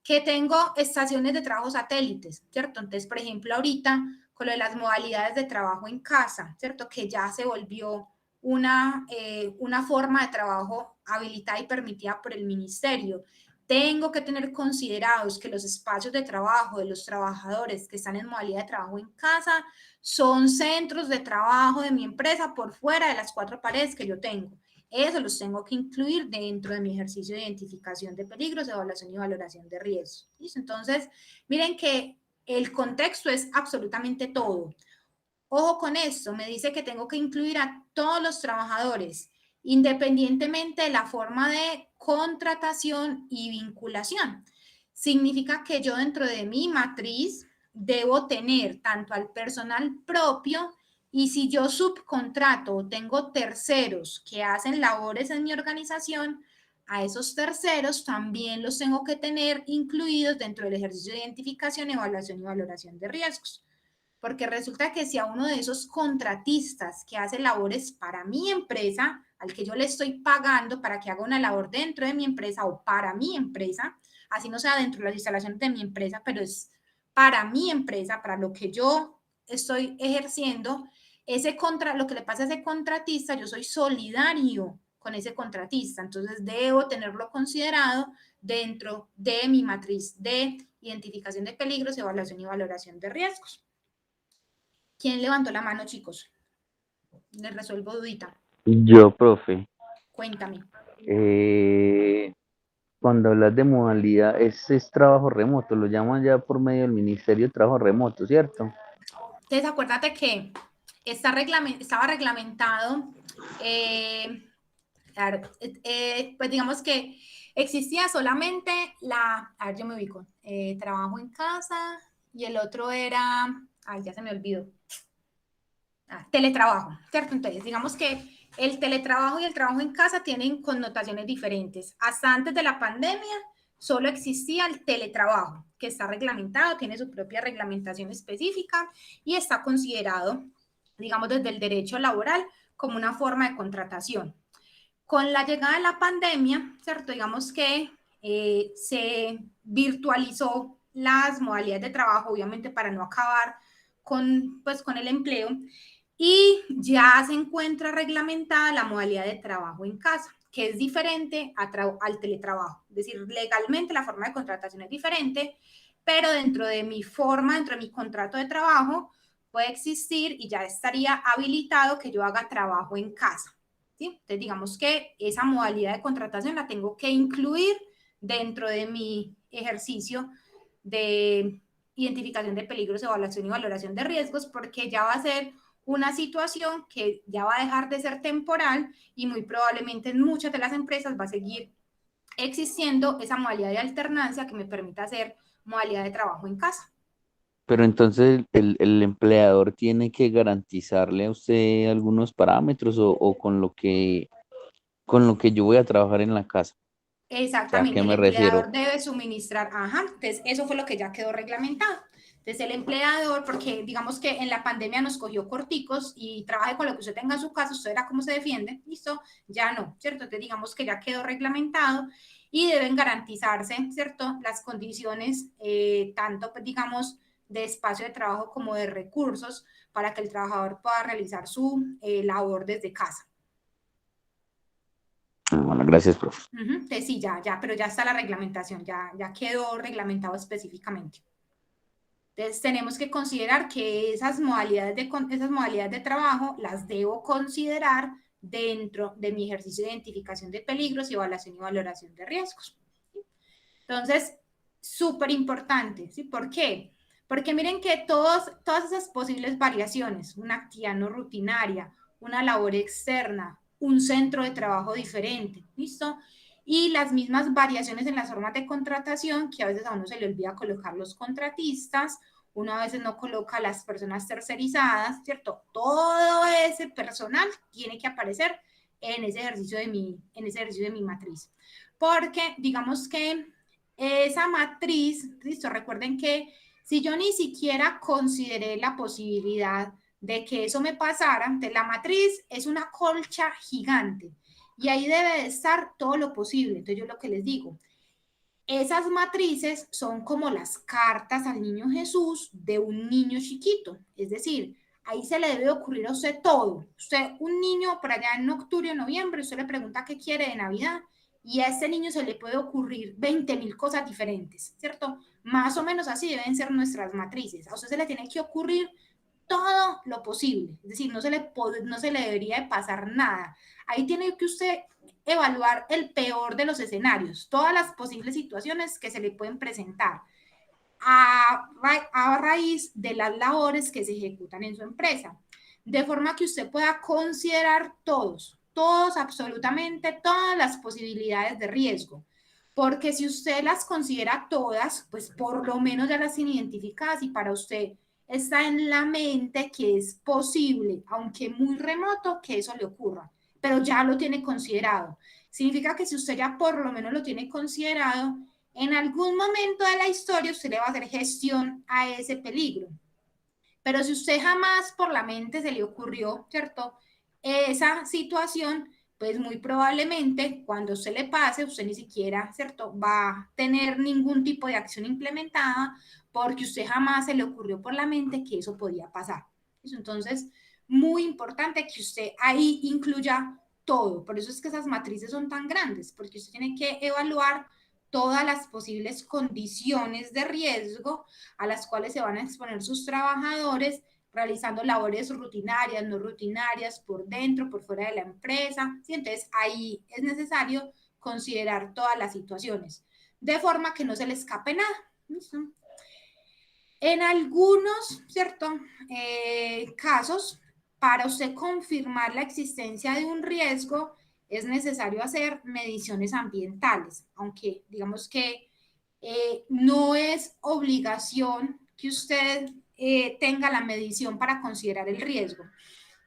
Que tengo estaciones de trabajo satélites, ¿cierto? Entonces, por ejemplo, ahorita con lo de las modalidades de trabajo en casa, ¿cierto? Que ya se volvió una forma de trabajo habilitada y permitida por el ministerio. Tengo que tener considerados que los espacios de trabajo de los trabajadores que están en modalidad de trabajo en casa son centros de trabajo de mi empresa por fuera de las 4 paredes que yo tengo. Eso los tengo que incluir dentro de mi ejercicio de identificación de peligros, evaluación y valoración de riesgos. ¿Listo? Entonces, miren que el contexto es absolutamente todo. Ojo con esto, me dice que tengo que incluir a todos los trabajadores, independientemente de la forma de contratación y vinculación. Significa que yo dentro de mi matriz debo tener tanto al personal propio y si yo subcontrato o tengo terceros que hacen labores en mi organización, a esos terceros también los tengo que tener incluidos dentro del ejercicio de identificación, evaluación y valoración de riesgos. Porque resulta que si a uno de esos contratistas que hace labores para mi empresa, al que yo le estoy pagando para que haga una labor dentro de mi empresa o para mi empresa, así no sea dentro de las instalaciones de mi empresa, pero es para mi empresa, para lo que yo estoy ejerciendo, lo que le pasa a ese contratista, yo soy solidario con ese contratista, entonces debo tenerlo considerado dentro de mi matriz de identificación de peligros, evaluación y valoración de riesgos. ¿Quién levantó la mano, chicos? Les resuelvo dudita. Yo, profe. Cuéntame. Cuando hablas de modalidad, es trabajo remoto, lo llaman ya por medio del Ministerio de Trabajo Remoto, ¿cierto? Entonces, acuérdate que estaba reglamentado, pues digamos que existía solamente a ver, yo me ubico, trabajo en casa y el otro era, ya se me olvidó, teletrabajo, ¿cierto? Entonces, digamos que el teletrabajo y el trabajo en casa tienen connotaciones diferentes. Hasta antes de la pandemia, solo existía el teletrabajo, que está reglamentado, tiene su propia reglamentación específica y está considerado, digamos, desde el derecho laboral como una forma de contratación. Con la llegada de la pandemia, ¿cierto? Digamos que se virtualizó las modalidades de trabajo, obviamente para no acabar con el empleo, y ya se encuentra reglamentada la modalidad de trabajo en casa, que es diferente al teletrabajo. Es decir, legalmente la forma de contratación es diferente, pero dentro de mi contrato de trabajo puede existir y ya estaría habilitado que yo haga trabajo en casa. ¿Sí? Entonces, digamos que esa modalidad de contratación la tengo que incluir dentro de mi ejercicio de identificación de peligros, evaluación y valoración de riesgos, porque ya va a ser una situación que ya va a dejar de ser temporal y muy probablemente en muchas de las empresas va a seguir existiendo esa modalidad de alternancia que me permita hacer modalidad de trabajo en casa. Pero entonces el empleador tiene que garantizarle a usted algunos parámetros o con lo que yo voy a trabajar en la casa. ¿A Exactamente, qué el me empleador refiero? debe suministrar, entonces eso fue lo que ya quedó reglamentado. Entonces el empleador, porque digamos que en la pandemia nos cogió corticos y trabaje con lo que usted tenga en su casa, usted verá cómo se defiende, listo, ya no, ¿cierto? Entonces digamos que ya quedó reglamentado y deben garantizarse, ¿cierto? Las condiciones, tanto, pues, digamos, de espacio de trabajo como de recursos para que el trabajador pueda realizar su labor desde casa. Bueno, gracias, profe. Entonces sí, pero ya está la reglamentación, ya quedó reglamentado específicamente. Entonces tenemos que considerar que esas modalidades de trabajo las debo considerar dentro de mi ejercicio de identificación de peligros y evaluación y valoración de riesgos. Entonces, súper importante, ¿sí? ¿Por qué? Porque miren que todas esas posibles variaciones, una actividad no rutinaria, una labor externa, un centro de trabajo diferente, ¿listo? Y las mismas variaciones en las formas de contratación, que a veces a uno se le olvida colocar los contratistas, uno a veces no coloca las personas tercerizadas, ¿cierto? Todo ese personal tiene que aparecer en ese ejercicio de mi matriz. Porque digamos que esa matriz, listo, recuerden que si yo ni siquiera consideré la posibilidad de que eso me pasara, la matriz es una colcha gigante y ahí debe de estar todo lo posible. Entonces yo lo que les digo, esas matrices son como las cartas al niño Jesús de un niño chiquito, es decir, ahí se le debe ocurrir a usted todo. Usted, un niño por allá en octubre o noviembre, usted le pregunta qué quiere de Navidad y a ese niño se le puede ocurrir 20.000 cosas diferentes, ¿cierto? Más o menos así deben ser nuestras matrices. A usted se le tiene que ocurrir todo lo posible, es decir, no se le debería de pasar nada. Ahí tiene que usted evaluar el peor de los escenarios, todas las posibles situaciones que se le pueden presentar a raíz de las labores que se ejecutan en su empresa, de forma que usted pueda considerar todos, absolutamente todas las posibilidades de riesgo, porque si usted las considera todas, pues por lo menos ya las tiene identificadas y para usted está en la mente que es posible, aunque muy remoto, que eso le ocurra, pero ya lo tiene considerado. Significa que si usted ya por lo menos lo tiene considerado, en algún momento de la historia usted le va a hacer gestión a ese peligro. Pero si usted jamás por la mente se le ocurrió, ¿cierto? Esa situación, pues muy probablemente cuando usted le pase, usted ni siquiera, ¿cierto? Va a tener ningún tipo de acción implementada porque usted jamás se le ocurrió por la mente que eso podía pasar. Entonces, muy importante que usted ahí incluya todo. Por eso es que esas matrices son tan grandes, porque usted tiene que evaluar todas las posibles condiciones de riesgo a las cuales se van a exponer sus trabajadores realizando labores rutinarias, no rutinarias, por dentro, por fuera de la empresa. ¿Sí? Entonces, ahí es necesario considerar todas las situaciones, de forma que no se le escape nada. ¿Listo? En algunos, ¿cierto? Casos, para usted confirmar la existencia de un riesgo, es necesario hacer mediciones ambientales, aunque digamos que no es obligación que usted tenga la medición para considerar el riesgo.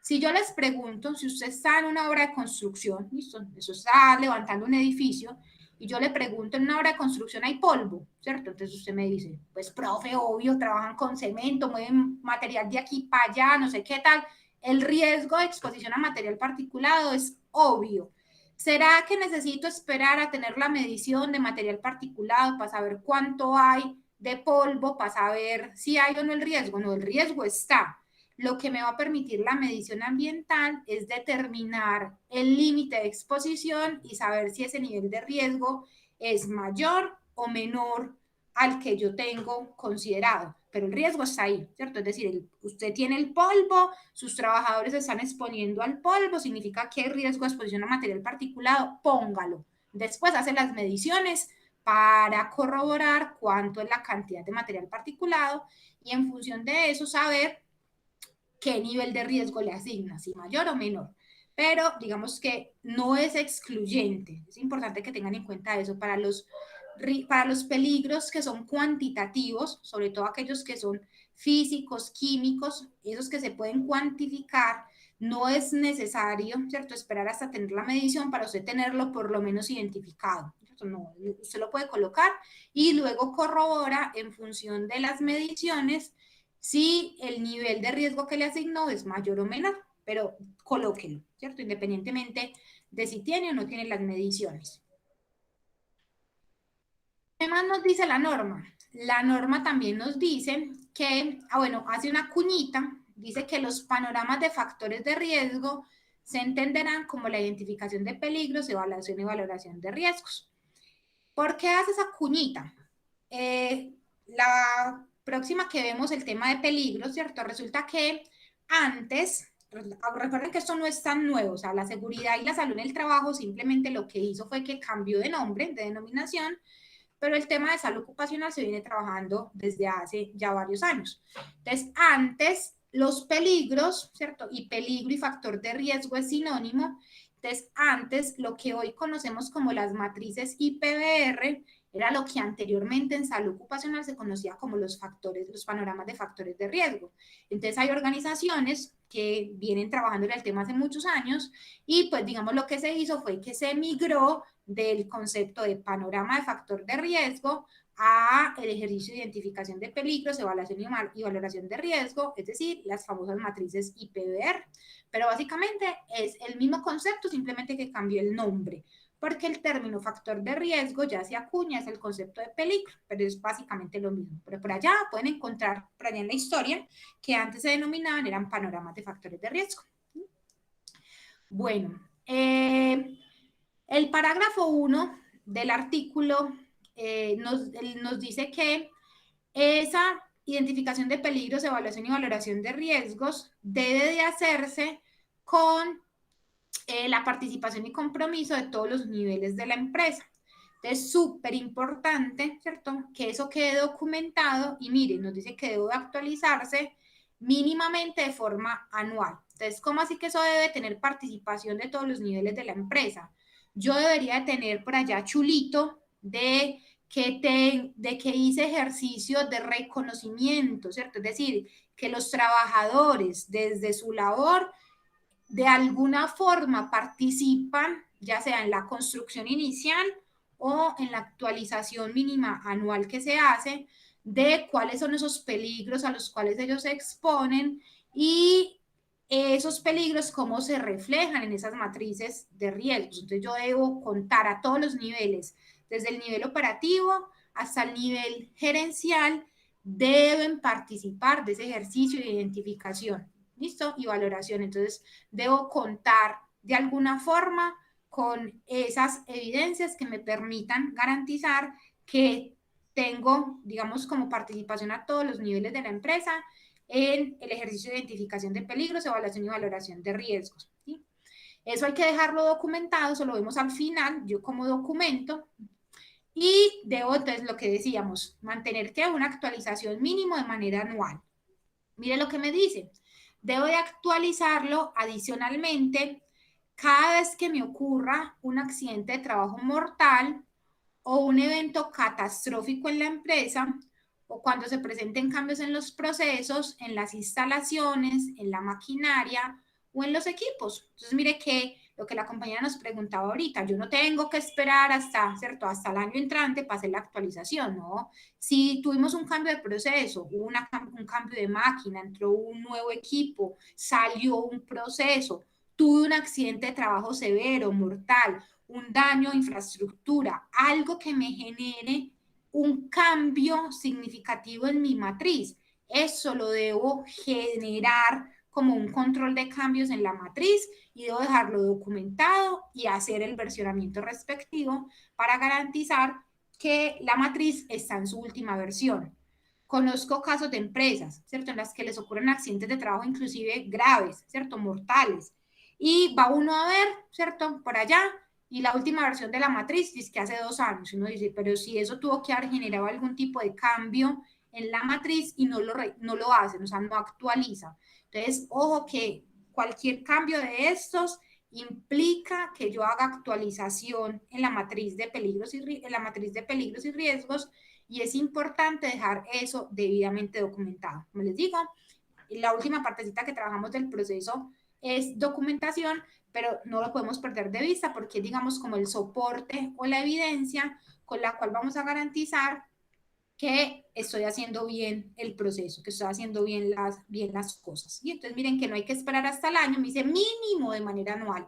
Si yo les pregunto, si usted está en una obra de construcción, listo, eso está levantando un edificio, y yo le pregunto en una obra de construcción hay polvo, ¿cierto? Entonces usted me dice, pues profe, obvio, trabajan con cemento, mueven material de aquí para allá, no sé qué tal. El riesgo de exposición a material particulado es obvio. ¿Será que necesito esperar a tener la medición de material particulado para saber cuánto hay de polvo, para saber si hay o no el riesgo? No, el riesgo está. Lo que me va a permitir la medición ambiental es determinar el límite de exposición y saber si ese nivel de riesgo es mayor o menor al que yo tengo considerado. Pero el riesgo está ahí, ¿cierto? Es decir, usted tiene el polvo, sus trabajadores se están exponiendo al polvo, significa que hay riesgo de exposición a material particulado, póngalo. Después hace las mediciones para corroborar cuánto es la cantidad de material particulado y en función de eso saber qué nivel de riesgo le asigna, si mayor o menor. Pero digamos que no es excluyente. Es importante que tengan en cuenta eso para los peligros que son cuantitativos, sobre todo aquellos que son físicos, químicos, esos que se pueden cuantificar, no es necesario, ¿cierto?, esperar hasta tener la medición para usted tenerlo por lo menos identificado. No, usted lo puede colocar y luego corrobora en función de las mediciones si el nivel de riesgo que le asignó es mayor o menor, pero colóquelo, ¿cierto?, independientemente de si tiene o no tiene las mediciones. ¿Qué más nos dice la norma? La norma también nos dice que, hace una cuñita, dice que los panoramas de factores de riesgo se entenderán como la identificación de peligros, evaluación y valoración de riesgos. ¿Por qué hace esa cuñita? La próxima que vemos el tema de peligros, ¿cierto? Resulta que antes, recuerden que esto no es tan nuevo, o sea, la seguridad y la salud en el trabajo simplemente lo que hizo fue que cambió de nombre, de denominación, pero el tema de salud ocupacional se viene trabajando desde hace ya varios años. Entonces, antes los peligros, ¿cierto? Y peligro y factor de riesgo es sinónimo. Entonces, antes lo que hoy conocemos como las matrices IPBR era lo que anteriormente en salud ocupacional se conocía como los panoramas de factores de riesgo. Entonces, hay organizaciones que vienen trabajando en el tema hace muchos años y pues digamos lo que se hizo fue que se migró del concepto de panorama de factor de riesgo a el ejercicio de identificación de peligros, evaluación y valoración de riesgo, es decir, las famosas matrices IPBR. Pero básicamente es el mismo concepto, simplemente que cambió el nombre, porque el término factor de riesgo ya se acuña, es el concepto de peligro, pero es básicamente lo mismo. Pero por allá pueden encontrar, por allá en la historia, que antes se denominaban, eran panoramas de factores de riesgo. Bueno, el parágrafo 1 del artículo nos dice que esa identificación de peligros, evaluación y valoración de riesgos debe de hacerse con la participación y compromiso de todos los niveles de la empresa. Entonces, es súper importante, ¿cierto?, que eso quede documentado y miren, nos dice que debe actualizarse mínimamente de forma anual. Entonces, ¿cómo así que eso debe tener participación de todos los niveles de la empresa? Yo debería tener por allá chulito de que hice ejercicio de reconocimiento, ¿cierto? Es decir, que los trabajadores desde su labor de alguna forma participan, ya sea en la construcción inicial o en la actualización mínima anual que se hace de cuáles son esos peligros a los cuales ellos se exponen y esos peligros cómo se reflejan en esas matrices de riesgos. Entonces yo debo contar a todos los niveles, desde el nivel operativo hasta el nivel gerencial, deben participar de ese ejercicio de identificación, ¿listo? Y valoración. Entonces debo contar de alguna forma con esas evidencias que me permitan garantizar que tengo, digamos, como participación a todos los niveles de la empresa en el ejercicio de identificación de peligros, evaluación y valoración de riesgos, ¿sí? Eso hay que dejarlo documentado, eso lo vemos al final, yo como documento, y debo, entonces, lo que decíamos, mantener que una actualización mínimo de manera anual. Mire lo que me dice, debo de actualizarlo adicionalmente cada vez que me ocurra un accidente de trabajo mortal o un evento catastrófico en la empresa, o cuando se presenten cambios en los procesos, en las instalaciones, en la maquinaria o en los equipos. Entonces, mire que lo que la compañera nos preguntaba ahorita, yo no tengo que esperar hasta, ¿cierto?, hasta el año entrante para hacer la actualización, ¿no? Si tuvimos un cambio de proceso, hubo un cambio de máquina, entró un nuevo equipo, salió un proceso, tuve un accidente de trabajo severo, mortal, un daño a infraestructura, algo que me genere un cambio significativo en mi matriz. Eso lo debo generar como un control de cambios en la matriz y debo dejarlo documentado y hacer el versionamiento respectivo para garantizar que la matriz está en su última versión. Conozco casos de empresas, ¿cierto?, en las que les ocurren accidentes de trabajo inclusive graves, ¿cierto?, mortales. Y va uno a ver, ¿cierto?, por allá, y la última versión de la matriz dice que hace 2 años. Uno dice, pero si eso tuvo que haber generado algún tipo de cambio en la matriz y no lo hacen, o sea, no actualiza. Entonces, ojo que cualquier cambio de estos implica que yo haga actualización en la matriz de peligros y riesgos, y es importante dejar eso debidamente documentado. Como les digo, la última partecita que trabajamos del proceso es documentación, pero no lo podemos perder de vista porque es, digamos, como el soporte o la evidencia con la cual vamos a garantizar que estoy haciendo bien el proceso, que estoy haciendo bien las cosas. Y entonces miren que no hay que esperar hasta el año, me dice mínimo de manera anual,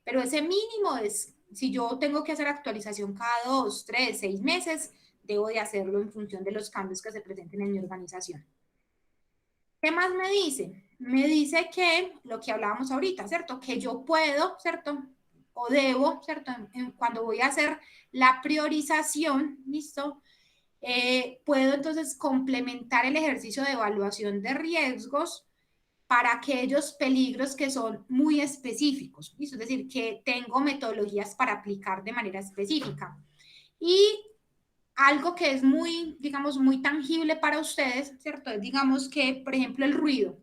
pero ese mínimo es, si yo tengo que hacer actualización cada 2, 3, 6 meses, debo de hacerlo en función de los cambios que se presenten en mi organización. ¿Qué más me dice? Me dice que lo que hablábamos ahorita, ¿cierto? Que yo puedo, ¿cierto? O debo, ¿cierto? Cuando voy a hacer la priorización, ¿listo? Puedo entonces complementar el ejercicio de evaluación de riesgos para aquellos peligros que son muy específicos, ¿listo? Es decir, que tengo metodologías para aplicar de manera específica. Y algo que es muy, digamos, muy tangible para ustedes, ¿cierto? Es, digamos, que, por ejemplo, el ruido.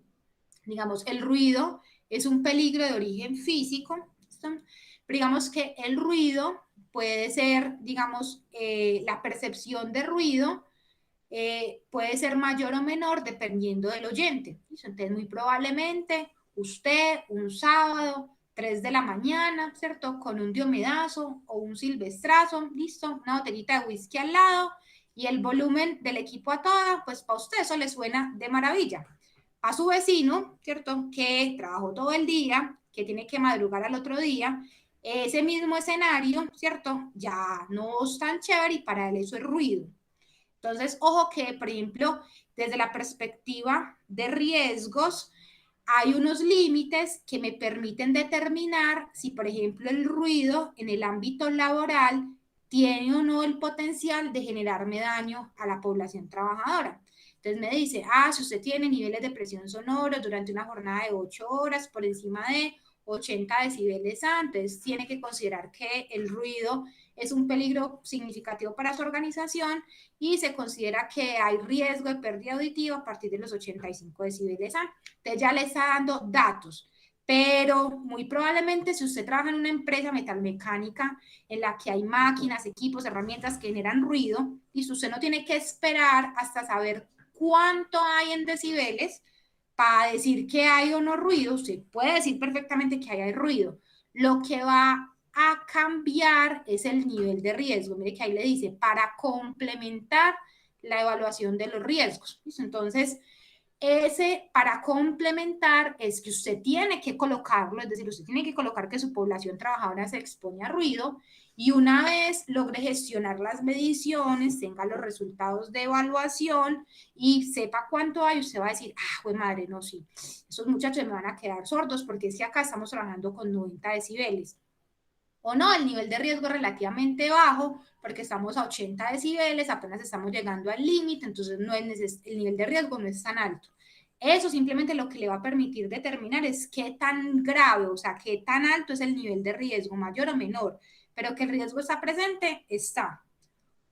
Digamos, el ruido es un peligro de origen físico, ¿listo? Pero digamos que el ruido puede ser, digamos, la percepción de ruido puede ser mayor o menor dependiendo del oyente, ¿listo? Entonces, muy probablemente usted un sábado 3 de la mañana, ¿cierto?, con un diomedazo o un silvestrazo, listo, una botellita de whisky al lado y el volumen del equipo a toda, pues para usted eso le suena de maravilla. A su vecino, ¿cierto?, que trabajó todo el día, que tiene que madrugar al otro día, ese mismo escenario, ¿cierto?, ya no es tan chévere y para él eso es ruido. Entonces, ojo que, por ejemplo, desde la perspectiva de riesgos, hay unos límites que me permiten determinar si, por ejemplo, el ruido en el ámbito laboral tiene o no el potencial de generarme daño a la población trabajadora. Entonces me dice, si usted tiene niveles de presión sonoro durante una jornada de 8 horas por encima de 80 decibeles antes, tiene que considerar que el ruido es un peligro significativo para su organización y se considera que hay riesgo de pérdida auditiva a partir de los 85 decibeles A. Entonces ya le está dando datos, pero muy probablemente si usted trabaja en una empresa metalmecánica en la que hay máquinas, equipos, herramientas que generan ruido, y si usted no tiene que esperar hasta saber cuánto hay en decibeles para decir que hay o no ruido, usted puede decir perfectamente que hay ruido. Lo que va a cambiar es el nivel de riesgo. Mire que ahí le dice, para complementar la evaluación de los riesgos. Entonces, ese para complementar es que usted tiene que colocarlo, es decir, usted tiene que colocar que su población trabajadora se expone a ruido y una vez logre gestionar las mediciones, tenga los resultados de evaluación y sepa cuánto hay, usted va a decir, jue madre, no, sí, esos muchachos me van a quedar sordos porque es que acá estamos trabajando con 90 decibeles. O no, el nivel de riesgo es relativamente bajo porque estamos a 80 decibeles, apenas estamos llegando al límite, entonces no es el nivel de riesgo no es tan alto. Eso simplemente lo que le va a permitir determinar es qué tan grave, o sea, qué tan alto es el nivel de riesgo, mayor o menor, pero que el riesgo está presente, está.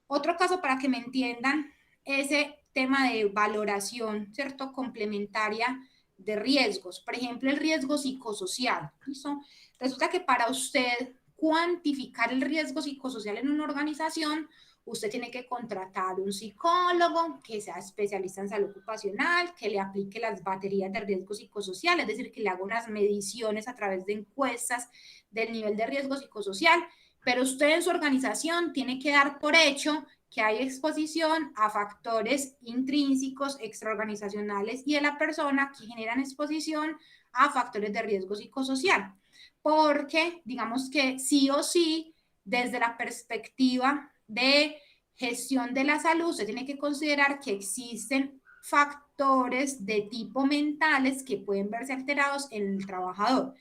Otro caso para que me entiendan, ese tema de valoración, ¿cierto?, complementaria de riesgos. Por ejemplo, el riesgo psicosocial. ¿Listo? Resulta que para usted cuantificar el riesgo psicosocial en una organización, usted tiene que contratar un psicólogo que sea especialista en salud ocupacional, que le aplique las baterías de riesgo psicosocial, es decir, que le haga unas mediciones a través de encuestas del nivel de riesgo psicosocial, pero usted en su organización tiene que dar por hecho que hay exposición a factores intrínsecos, extraorganizacionales y de la persona que generan exposición a factores de riesgo psicosocial. Porque digamos que sí o sí, desde la perspectiva de gestión de la salud, se tiene que considerar que existen factores de tipo mentales que pueden verse alterados en el trabajador.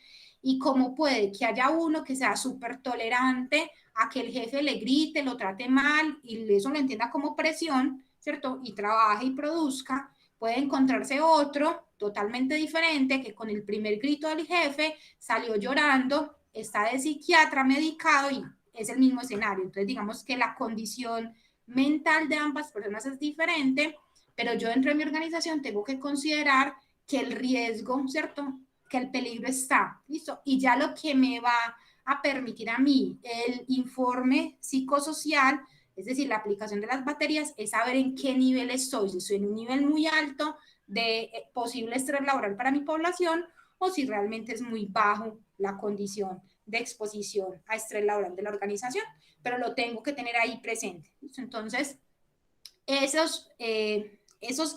Y cómo puede que haya uno que sea súper tolerante a que el jefe le grite, lo trate mal y eso lo entienda como presión, ¿cierto? Y trabaje y produzca. Puede encontrarse otro totalmente diferente que con el primer grito del jefe salió llorando, está de psiquiatra medicado y es el mismo escenario. Entonces, digamos que la condición mental de ambas personas es diferente, pero yo dentro de mi organización tengo que considerar que el riesgo, ¿cierto? Que el peligro está, ¿listo? Y ya lo que me va a permitir a mí el informe psicosocial, es decir, la aplicación de las baterías, es saber en qué nivel estoy, si estoy en un nivel muy alto de posible estrés laboral para mi población o si realmente es muy bajo la condición de exposición a estrés laboral de la organización, pero lo tengo que tener ahí presente. Entonces, esos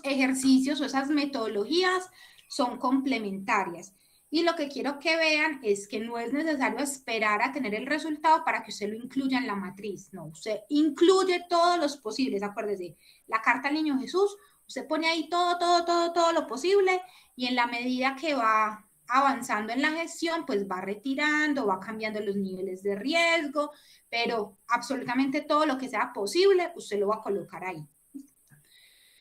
ejercicios o esas metodologías son complementarias. Y lo que quiero que vean es que no es necesario esperar a tener el resultado para que usted lo incluya en la matriz. No, usted incluye todos los posibles. Acuérdese, la carta al niño Jesús, usted pone ahí todo lo posible y en la medida que va avanzando en la gestión, pues va retirando, va cambiando los niveles de riesgo, pero absolutamente todo lo que sea posible, usted lo va a colocar ahí.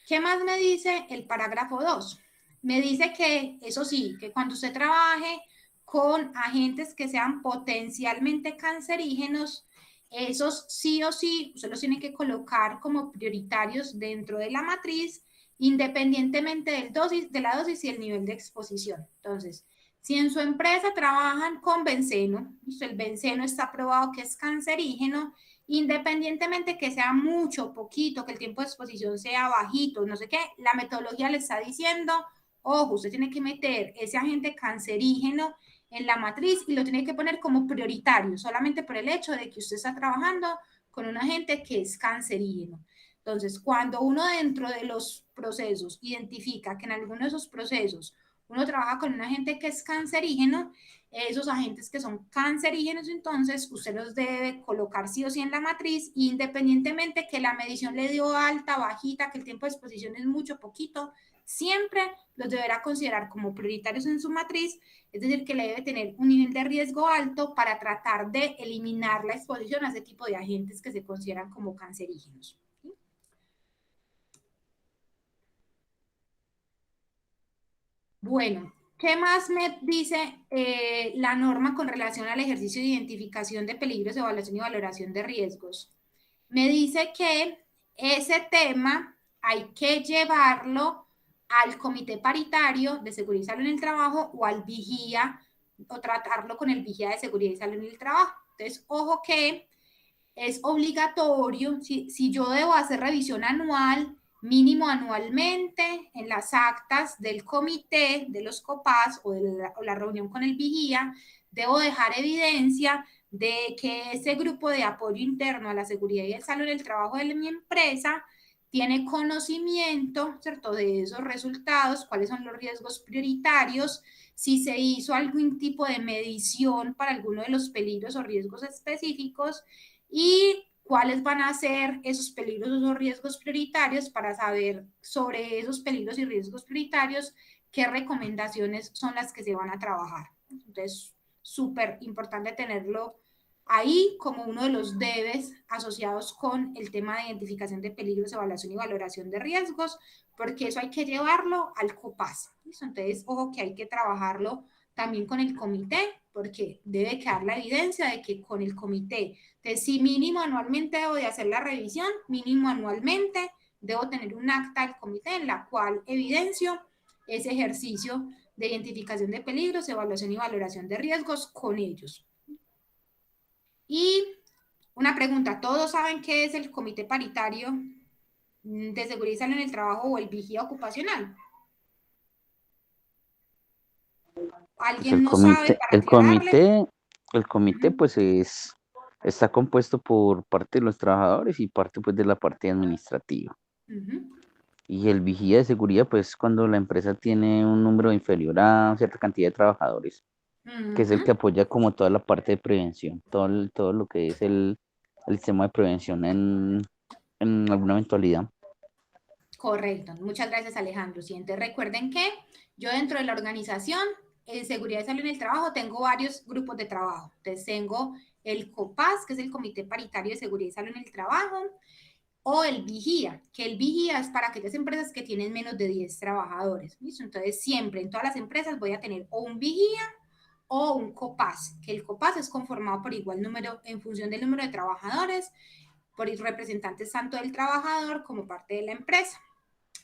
¿Qué más me dice el parágrafo 2? Me dice que, eso sí, que cuando usted trabaje con agentes que sean potencialmente cancerígenos, esos sí o sí, usted los tiene que colocar como prioritarios dentro de la matriz, independientemente de la dosis y el nivel de exposición. Entonces, si en su empresa trabajan con benceno, el benceno está probado que es cancerígeno, independientemente que sea mucho o poquito, que el tiempo de exposición sea bajito, no sé qué, la metodología le está diciendo, ojo, usted tiene que meter ese agente cancerígeno en la matriz y lo tiene que poner como prioritario, solamente por el hecho de que usted está trabajando con un agente que es cancerígeno. Entonces, cuando uno dentro de los procesos identifica que en alguno de esos procesos uno trabaja con un agente que es cancerígeno, esos agentes que son cancerígenos, entonces usted los debe colocar sí o sí en la matriz, independientemente que la medición le dio alta, bajita, que el tiempo de exposición es mucho, poquito, siempre los deberá considerar como prioritarios en su matriz, es decir, que le debe tener un nivel de riesgo alto para tratar de eliminar la exposición a ese tipo de agentes que se consideran como cancerígenos. Bueno, ¿qué más me dice la norma con relación al ejercicio de identificación de peligros, evaluación y valoración de riesgos? Me dice que ese tema hay que llevarlo al comité paritario de seguridad y salud en el trabajo o al vigía, o tratarlo con el vigía de seguridad y salud en el trabajo. Entonces, ojo que es obligatorio, si yo debo hacer revisión anual, mínimo anualmente, en las actas del comité de los COPAS o la reunión con el vigía, debo dejar evidencia de que ese grupo de apoyo interno a la seguridad y el salud en el trabajo de mi empresa tiene conocimiento, ¿cierto?, de esos resultados, cuáles son los riesgos prioritarios, si se hizo algún tipo de medición para alguno de los peligros o riesgos específicos y cuáles van a ser esos peligros o esos riesgos prioritarios para saber sobre esos peligros y riesgos prioritarios qué recomendaciones son las que se van a trabajar. Entonces, súper importante tenerlo ahí como uno de los debes asociados con el tema de identificación de peligros, evaluación y valoración de riesgos, porque eso hay que llevarlo al COPAS. ¿Listo? Entonces, ojo que hay que trabajarlo también con el comité, porque debe quedar la evidencia de que con el comité, entonces si mínimo anualmente debo de hacer la revisión, mínimo anualmente debo tener un acta del comité en la cual evidencio ese ejercicio de identificación de peligros, evaluación y valoración de riesgos con ellos. Y una pregunta, ¿todos saben qué es el Comité Paritario de Seguridad y Salud en el Trabajo o el vigía ocupacional? ¿Alguien no sabe para aclararle? El comité pues está compuesto por parte de los trabajadores y parte pues de la parte administrativa. Y el vigía de seguridad pues cuando la empresa tiene un número inferior a cierta cantidad de trabajadores, que es el que apoya como toda la parte de prevención, todo lo que es el sistema de prevención en alguna eventualidad. Correcto, muchas gracias Alejandro. Siguiente, recuerden que yo dentro de la organización en seguridad y salud en el trabajo tengo varios grupos de trabajo. Entonces tengo el COPAS, que es el Comité Paritario de Seguridad y Salud en el Trabajo, o el vigía, que el vigía es para aquellas empresas que tienen menos de 10 trabajadores. ¿Listo? Entonces siempre en todas las empresas voy a tener o un vigía o un COPAS, que el COPAS es conformado por igual número en función del número de trabajadores, por representantes tanto del trabajador como parte de la empresa.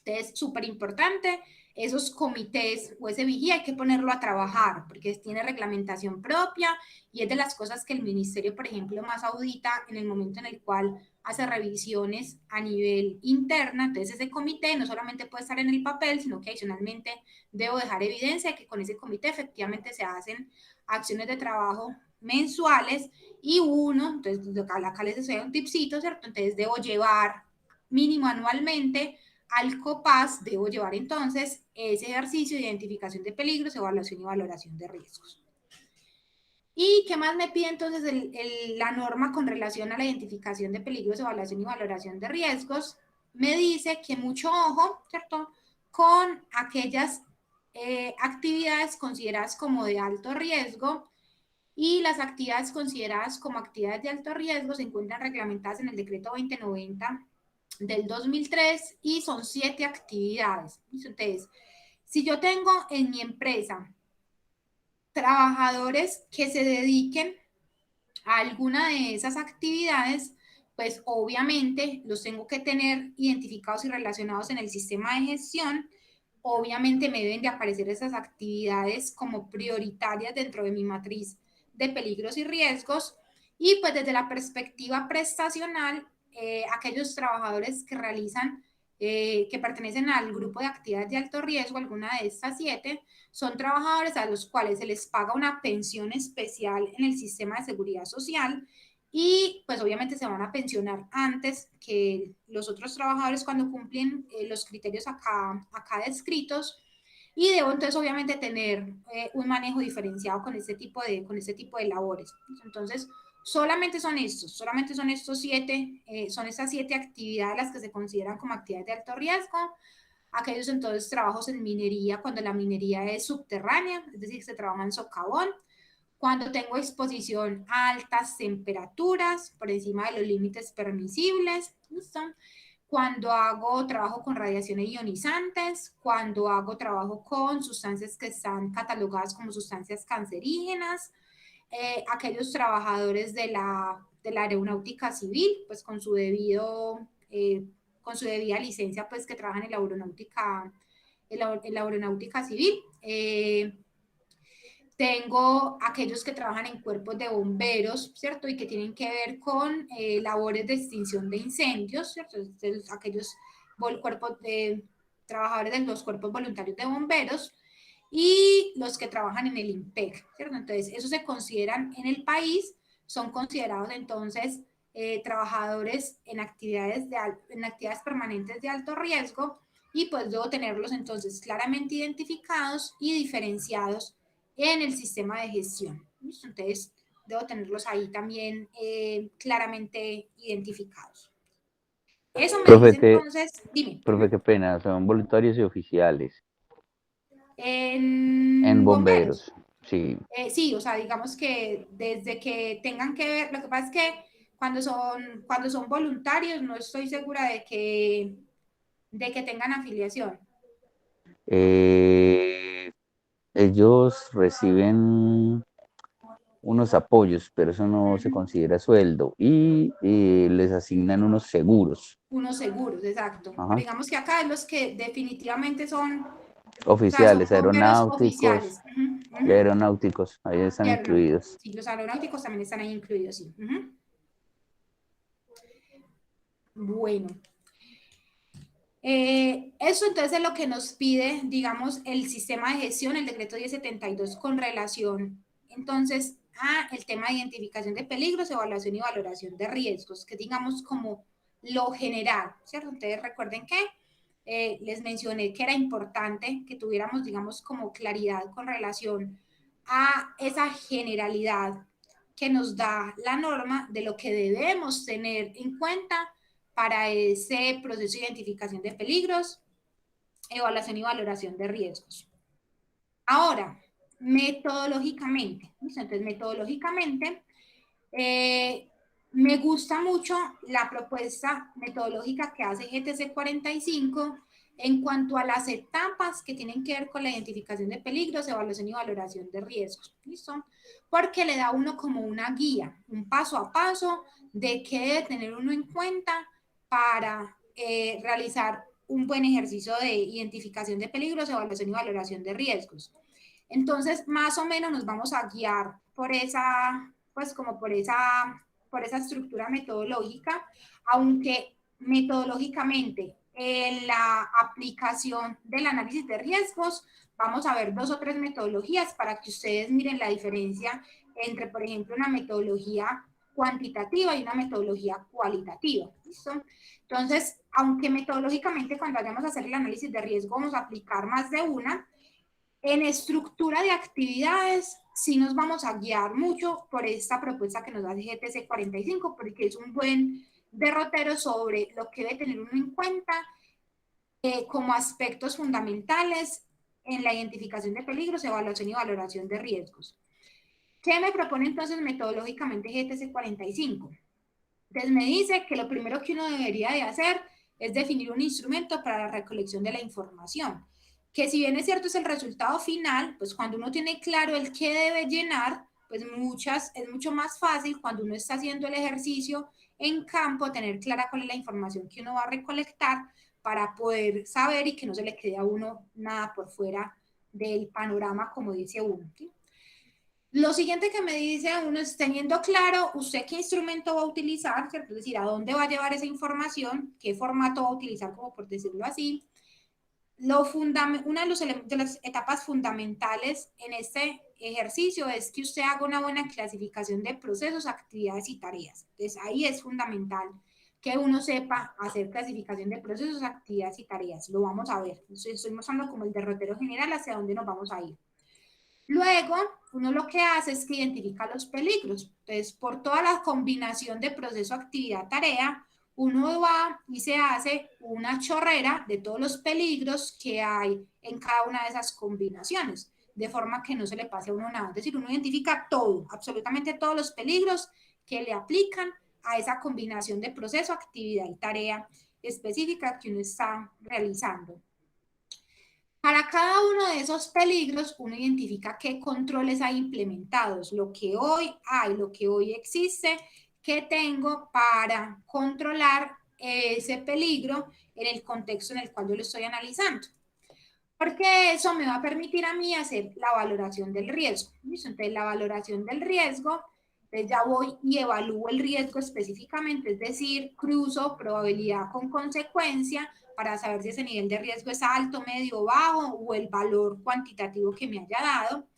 Entonces, súper importante, esos comités o ese vigía hay que ponerlo a trabajar porque tiene reglamentación propia y es de las cosas que el ministerio, por ejemplo, más audita en el momento en el cual hace revisiones a nivel interna. Entonces, ese comité no solamente puede estar en el papel, sino que adicionalmente debo dejar evidencia de que con ese comité efectivamente se hacen acciones de trabajo mensuales y entonces acá les doy un tipcito, ¿cierto? Entonces, debo llevar mínimo anualmente al COPAS, debo llevar entonces ese ejercicio de identificación de peligros, evaluación y valoración de riesgos. ¿Y qué más me pide entonces la norma con relación a la identificación de peligros, evaluación y valoración de riesgos? Me dice que mucho ojo, ¿cierto?, con aquellas actividades consideradas como de alto riesgo, y las actividades consideradas como actividades de alto riesgo se encuentran reglamentadas en el decreto 2090 del 2003 y son 7 actividades. Entonces, si yo tengo en mi empresa trabajadores que se dediquen a alguna de esas actividades, pues obviamente los tengo que tener identificados y relacionados en el sistema de gestión. Obviamente me deben de aparecer esas actividades como prioritarias dentro de mi matriz de peligros y riesgos. Y pues desde la perspectiva prestacional, aquellos trabajadores que realizan, que pertenecen al grupo de actividades de alto riesgo, alguna de estas 7, son trabajadores a los cuales se les paga una pensión especial en el sistema de seguridad social y pues obviamente se van a pensionar antes que los otros trabajadores cuando cumplen los criterios acá descritos. Y debo entonces obviamente tener un manejo diferenciado con este tipo de labores. Entonces, solamente son estos 7, son estas 7 actividades las que se consideran como actividades de alto riesgo. Aquellos entonces trabajos en minería, cuando la minería es subterránea, es decir, se trabaja en socavón, cuando tengo exposición a altas temperaturas por encima de los límites permisibles, ¿listo?, cuando hago trabajo con radiaciones ionizantes, cuando hago trabajo con sustancias que están catalogadas como sustancias cancerígenas, aquellos trabajadores de la aeronáutica civil, pues con su debida licencia, pues que trabajan en la aeronáutica civil. Tengo aquellos que trabajan en cuerpos de bomberos, ¿cierto? Y que tienen que ver con labores de extinción de incendios, ¿cierto? Entonces, aquellos cuerpos de trabajadores de los cuerpos voluntarios de bomberos y los que trabajan en el IMPEC, ¿cierto? Entonces, esos se consideran en el país, son considerados entonces trabajadores en actividades permanentes de alto riesgo y pues debo tenerlos entonces claramente identificados y diferenciados en el sistema de gestión. ¿Listo? Entonces, debo tenerlos ahí también claramente identificados. Eso me Profe, dice entonces, dime. Profe, qué pena, son voluntarios y oficiales. En bomberos, sí. Sí, o sea, digamos que desde que tengan que ver, lo que pasa es que cuando son voluntarios no estoy segura de que tengan afiliación. Ellos reciben unos apoyos, pero eso no se considera sueldo y les asignan unos seguros. Unos seguros, exacto. Pero digamos que acá los que definitivamente son oficiales, o sea, son aeronáuticos oficiales. y aeronáuticos, ahí están incluidos. Sí, los aeronáuticos también están ahí incluidos, sí. Bueno, eso entonces es lo que nos pide, digamos, el sistema de gestión, el decreto 1072 con relación, entonces, a el tema de identificación de peligros, evaluación y valoración de riesgos, que digamos como lo general, ¿cierto? Entonces recuerden que les mencioné que era importante que tuviéramos, digamos, como claridad con relación a esa generalidad que nos da la norma de lo que debemos tener en cuenta para ese proceso de identificación de peligros, evaluación y valoración de riesgos. Ahora, metodológicamente, entonces metodológicamente, me gusta mucho la propuesta metodológica que hace GTC 45 en cuanto a las etapas que tienen que ver con la identificación de peligros, evaluación y valoración de riesgos. ¿Listo? Porque le da a uno como una guía, un paso a paso de qué debe tener uno en cuenta para realizar un buen ejercicio de identificación de peligros, evaluación y valoración de riesgos. Entonces, más o menos nos vamos a guiar por esa, pues como por esa estructura metodológica, aunque metodológicamente en la aplicación del análisis de riesgos vamos a ver 2 o 3 metodologías para que ustedes miren la diferencia entre, por ejemplo, una metodología cuantitativa y una metodología cualitativa. ¿Listo? Entonces, aunque metodológicamente cuando vayamos a hacer el análisis de riesgo vamos a aplicar más de una, en estructura de actividades sí nos vamos a guiar mucho por esta propuesta que nos da GTC 45, porque es un buen derrotero sobre lo que debe tener uno en cuenta como aspectos fundamentales en la identificación de peligros, evaluación y valoración de riesgos. ¿Qué me propone entonces metodológicamente GTC 45? Entonces me dice que lo primero que uno debería de hacer es definir un instrumento para la recolección de la información, que si bien es cierto es el resultado final, pues cuando uno tiene claro el qué debe llenar, pues es mucho más fácil cuando uno está haciendo el ejercicio en campo, tener clara cuál es la información que uno va a recolectar para poder saber y que no se le quede a uno nada por fuera del panorama, como dice uno, ¿sí? Lo siguiente que me dice uno es teniendo claro usted qué instrumento va a utilizar, ¿cierto? Es decir, a dónde va a llevar esa información, qué formato va a utilizar, como por decirlo así. Una de las etapas fundamentales en este ejercicio es que usted haga una buena clasificación de procesos, actividades y tareas. Entonces, ahí es fundamental que uno sepa hacer clasificación de procesos, actividades y tareas. Lo vamos a ver. Entonces, estoy mostrando como el derrotero general hacia dónde nos vamos a ir. Luego, uno lo que hace es que identifica los peligros. Entonces, por toda la combinación de proceso, actividad, tarea, uno va y se hace una chorrera de todos los peligros que hay en cada una de esas combinaciones, de forma que no se le pase a uno nada. Es decir, uno identifica todo, absolutamente todos los peligros que le aplican a esa combinación de proceso, actividad y tarea específica que uno está realizando. Para cada uno de esos peligros, uno identifica qué controles hay implementados, lo que hoy hay, lo que hoy existe, qué tengo para controlar ese peligro en el contexto en el cual yo lo estoy analizando. Porque eso me va a permitir a mí hacer la valoración del riesgo. ¿Listo? Entonces, la valoración del riesgo, entonces ya voy y evalúo el riesgo específicamente, es decir, cruzo probabilidad con consecuencia para saber si ese nivel de riesgo es alto, medio o bajo o el valor cuantitativo que me haya dado.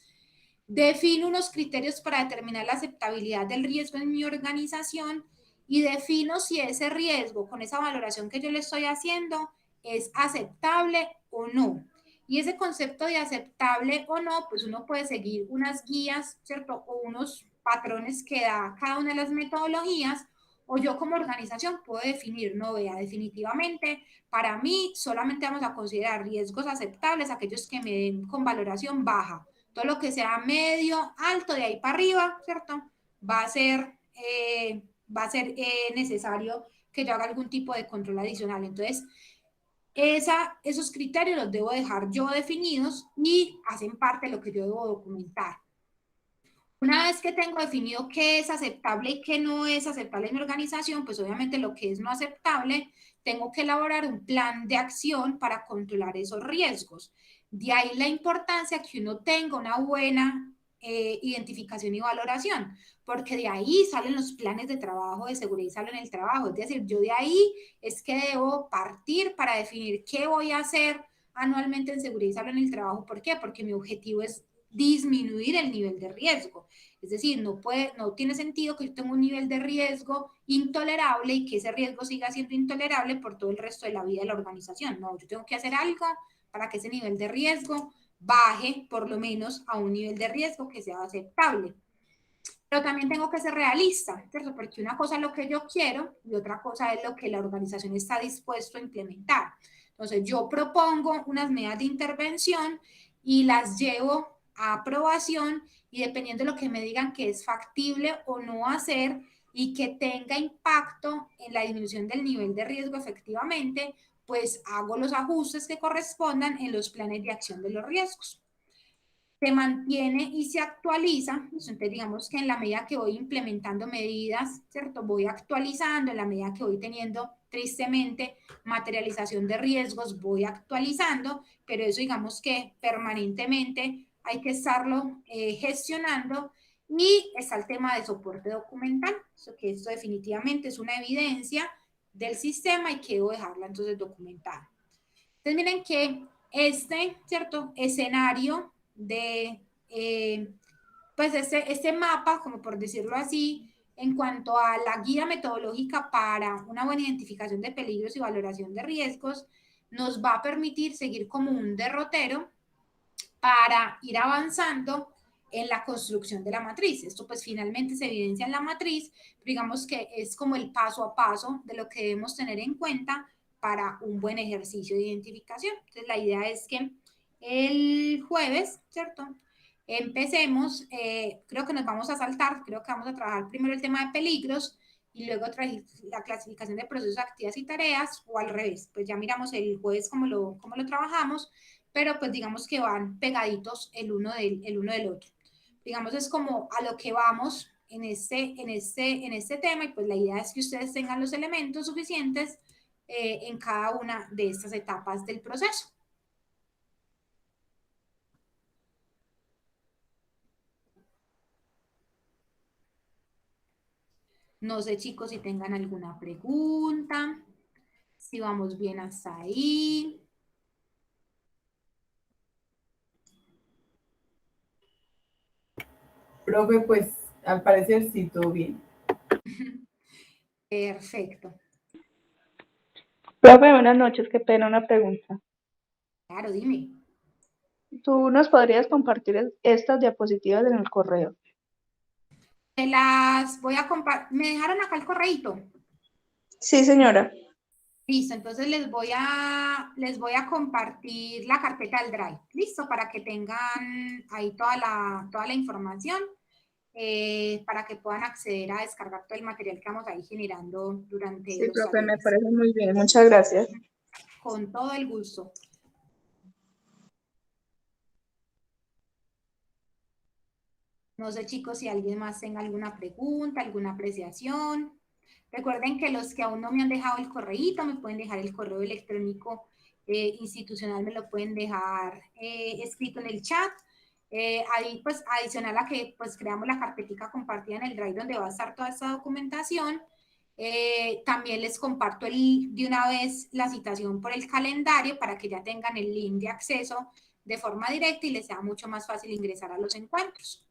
Defino unos criterios para determinar la aceptabilidad del riesgo en mi organización y defino si ese riesgo con esa valoración que yo le estoy haciendo es aceptable o no. Y ese concepto de aceptable o no, pues uno puede seguir unas guías, ¿cierto? O unos patrones que da cada una de las metodologías, o yo como organización puedo definir, no, vea, definitivamente, para mí solamente vamos a considerar riesgos aceptables aquellos que me den con valoración baja. Todo lo que sea medio, alto, de ahí para arriba, ¿cierto? Va a ser necesario que yo haga algún tipo de control adicional. Entonces, esos criterios los debo dejar yo definidos y hacen parte de lo que yo debo documentar. Una vez que tengo definido qué es aceptable y qué no es aceptable en mi organización, pues obviamente lo que es no aceptable, tengo que elaborar un plan de acción para controlar esos riesgos. De ahí la importancia que uno tenga una buena identificación y valoración, porque de ahí salen los planes de trabajo de seguridad y salud en el trabajo. Es decir, yo de ahí es que debo partir para definir qué voy a hacer anualmente en seguridad y salud en el trabajo. ¿Por qué? Porque mi objetivo es disminuir el nivel de riesgo. Es decir, no tiene sentido que yo tenga un nivel de riesgo intolerable y que ese riesgo siga siendo intolerable por todo el resto de la vida de la organización. No, yo tengo que hacer algo para que ese nivel de riesgo baje por lo menos a un nivel de riesgo que sea aceptable. Pero también tengo que ser realista, ¿cierto? Porque una cosa es lo que yo quiero y otra cosa es lo que la organización está dispuesto a implementar. Entonces, yo propongo unas medidas de intervención y las llevo a aprobación y dependiendo de lo que me digan que es factible o no hacer y que tenga impacto en la disminución del nivel de riesgo efectivamente, pues hago los ajustes que correspondan en los planes de acción de los riesgos. Se mantiene y se actualiza, entonces digamos que en la medida que voy implementando medidas, ¿cierto? Voy actualizando, en la medida que voy teniendo, tristemente, materialización de riesgos, voy actualizando, pero eso digamos que permanentemente hay que estarlo gestionando. Y está el tema de soporte documental, que esto definitivamente es una evidencia del sistema y que debo dejarla entonces documentada. Entonces miren que ¿cierto? Escenario de, pues este mapa, como por decirlo así, en cuanto a la guía metodológica para una buena identificación de peligros y valoración de riesgos, nos va a permitir seguir como un derrotero para ir avanzando en la construcción de la matriz. Esto pues finalmente se evidencia en la matriz, digamos que es como el paso a paso de lo que debemos tener en cuenta para un buen ejercicio de identificación. Entonces la idea es que el jueves, ¿cierto? Empecemos, creo que nos vamos a saltar, creo que vamos a trabajar primero el tema de peligros y luego la clasificación de procesos, actividades y tareas, o al revés, pues ya miramos el jueves cómo lo trabajamos, pero pues digamos que van pegaditos el uno del otro. Digamos es como a lo que vamos en este tema y pues la idea es que ustedes tengan los elementos suficientes en cada una de estas etapas del proceso. No sé, chicos, si tengan alguna pregunta, si vamos bien hasta ahí. Profe, pues al parecer sí, todo bien. Perfecto. Profe, buenas noches, qué pena, una pregunta. Claro, dime. ¿Tú nos podrías compartir estas diapositivas en el correo? Te las voy a compartir. ¿Me dejaron acá el correíto? Sí, señora. Listo, entonces les voy a compartir la carpeta del Drive. Listo, para que tengan ahí toda la información, para que puedan acceder a descargar todo el material que vamos a ir generando durante sí, los profe, talleres. me parece muy bien. Muchas gracias. Con todo el gusto. No sé, chicos, si alguien más tenga alguna pregunta, alguna apreciación. Recuerden que los que aún no me han dejado el correíto, me pueden dejar el correo electrónico institucional, me lo pueden dejar escrito en el chat. Ahí, pues, adicional a que pues creamos la carpetica compartida en el Drive donde va a estar toda esta documentación, también les comparto de una vez la citación por el calendario para que ya tengan el link de acceso de forma directa y les sea mucho más fácil ingresar a los encuentros.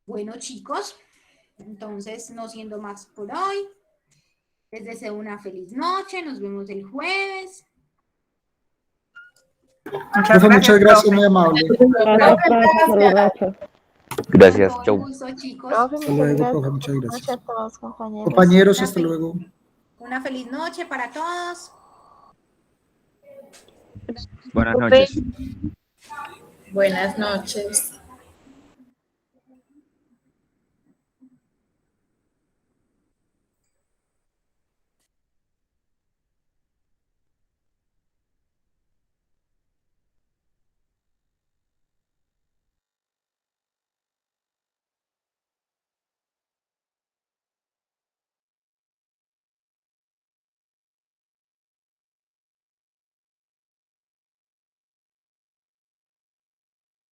Bueno, chicos, entonces no siendo más por hoy, les deseo una feliz noche, nos vemos el jueves. Muchas gracias, muy amable. Gracias, Con todo chau. el gusto, chicos. Hasta luego, profe, muchas gracias. Muchas gracias, compañeros. Compañeros, hasta luego. Una feliz noche para todos. Buenas noches. Buenas noches.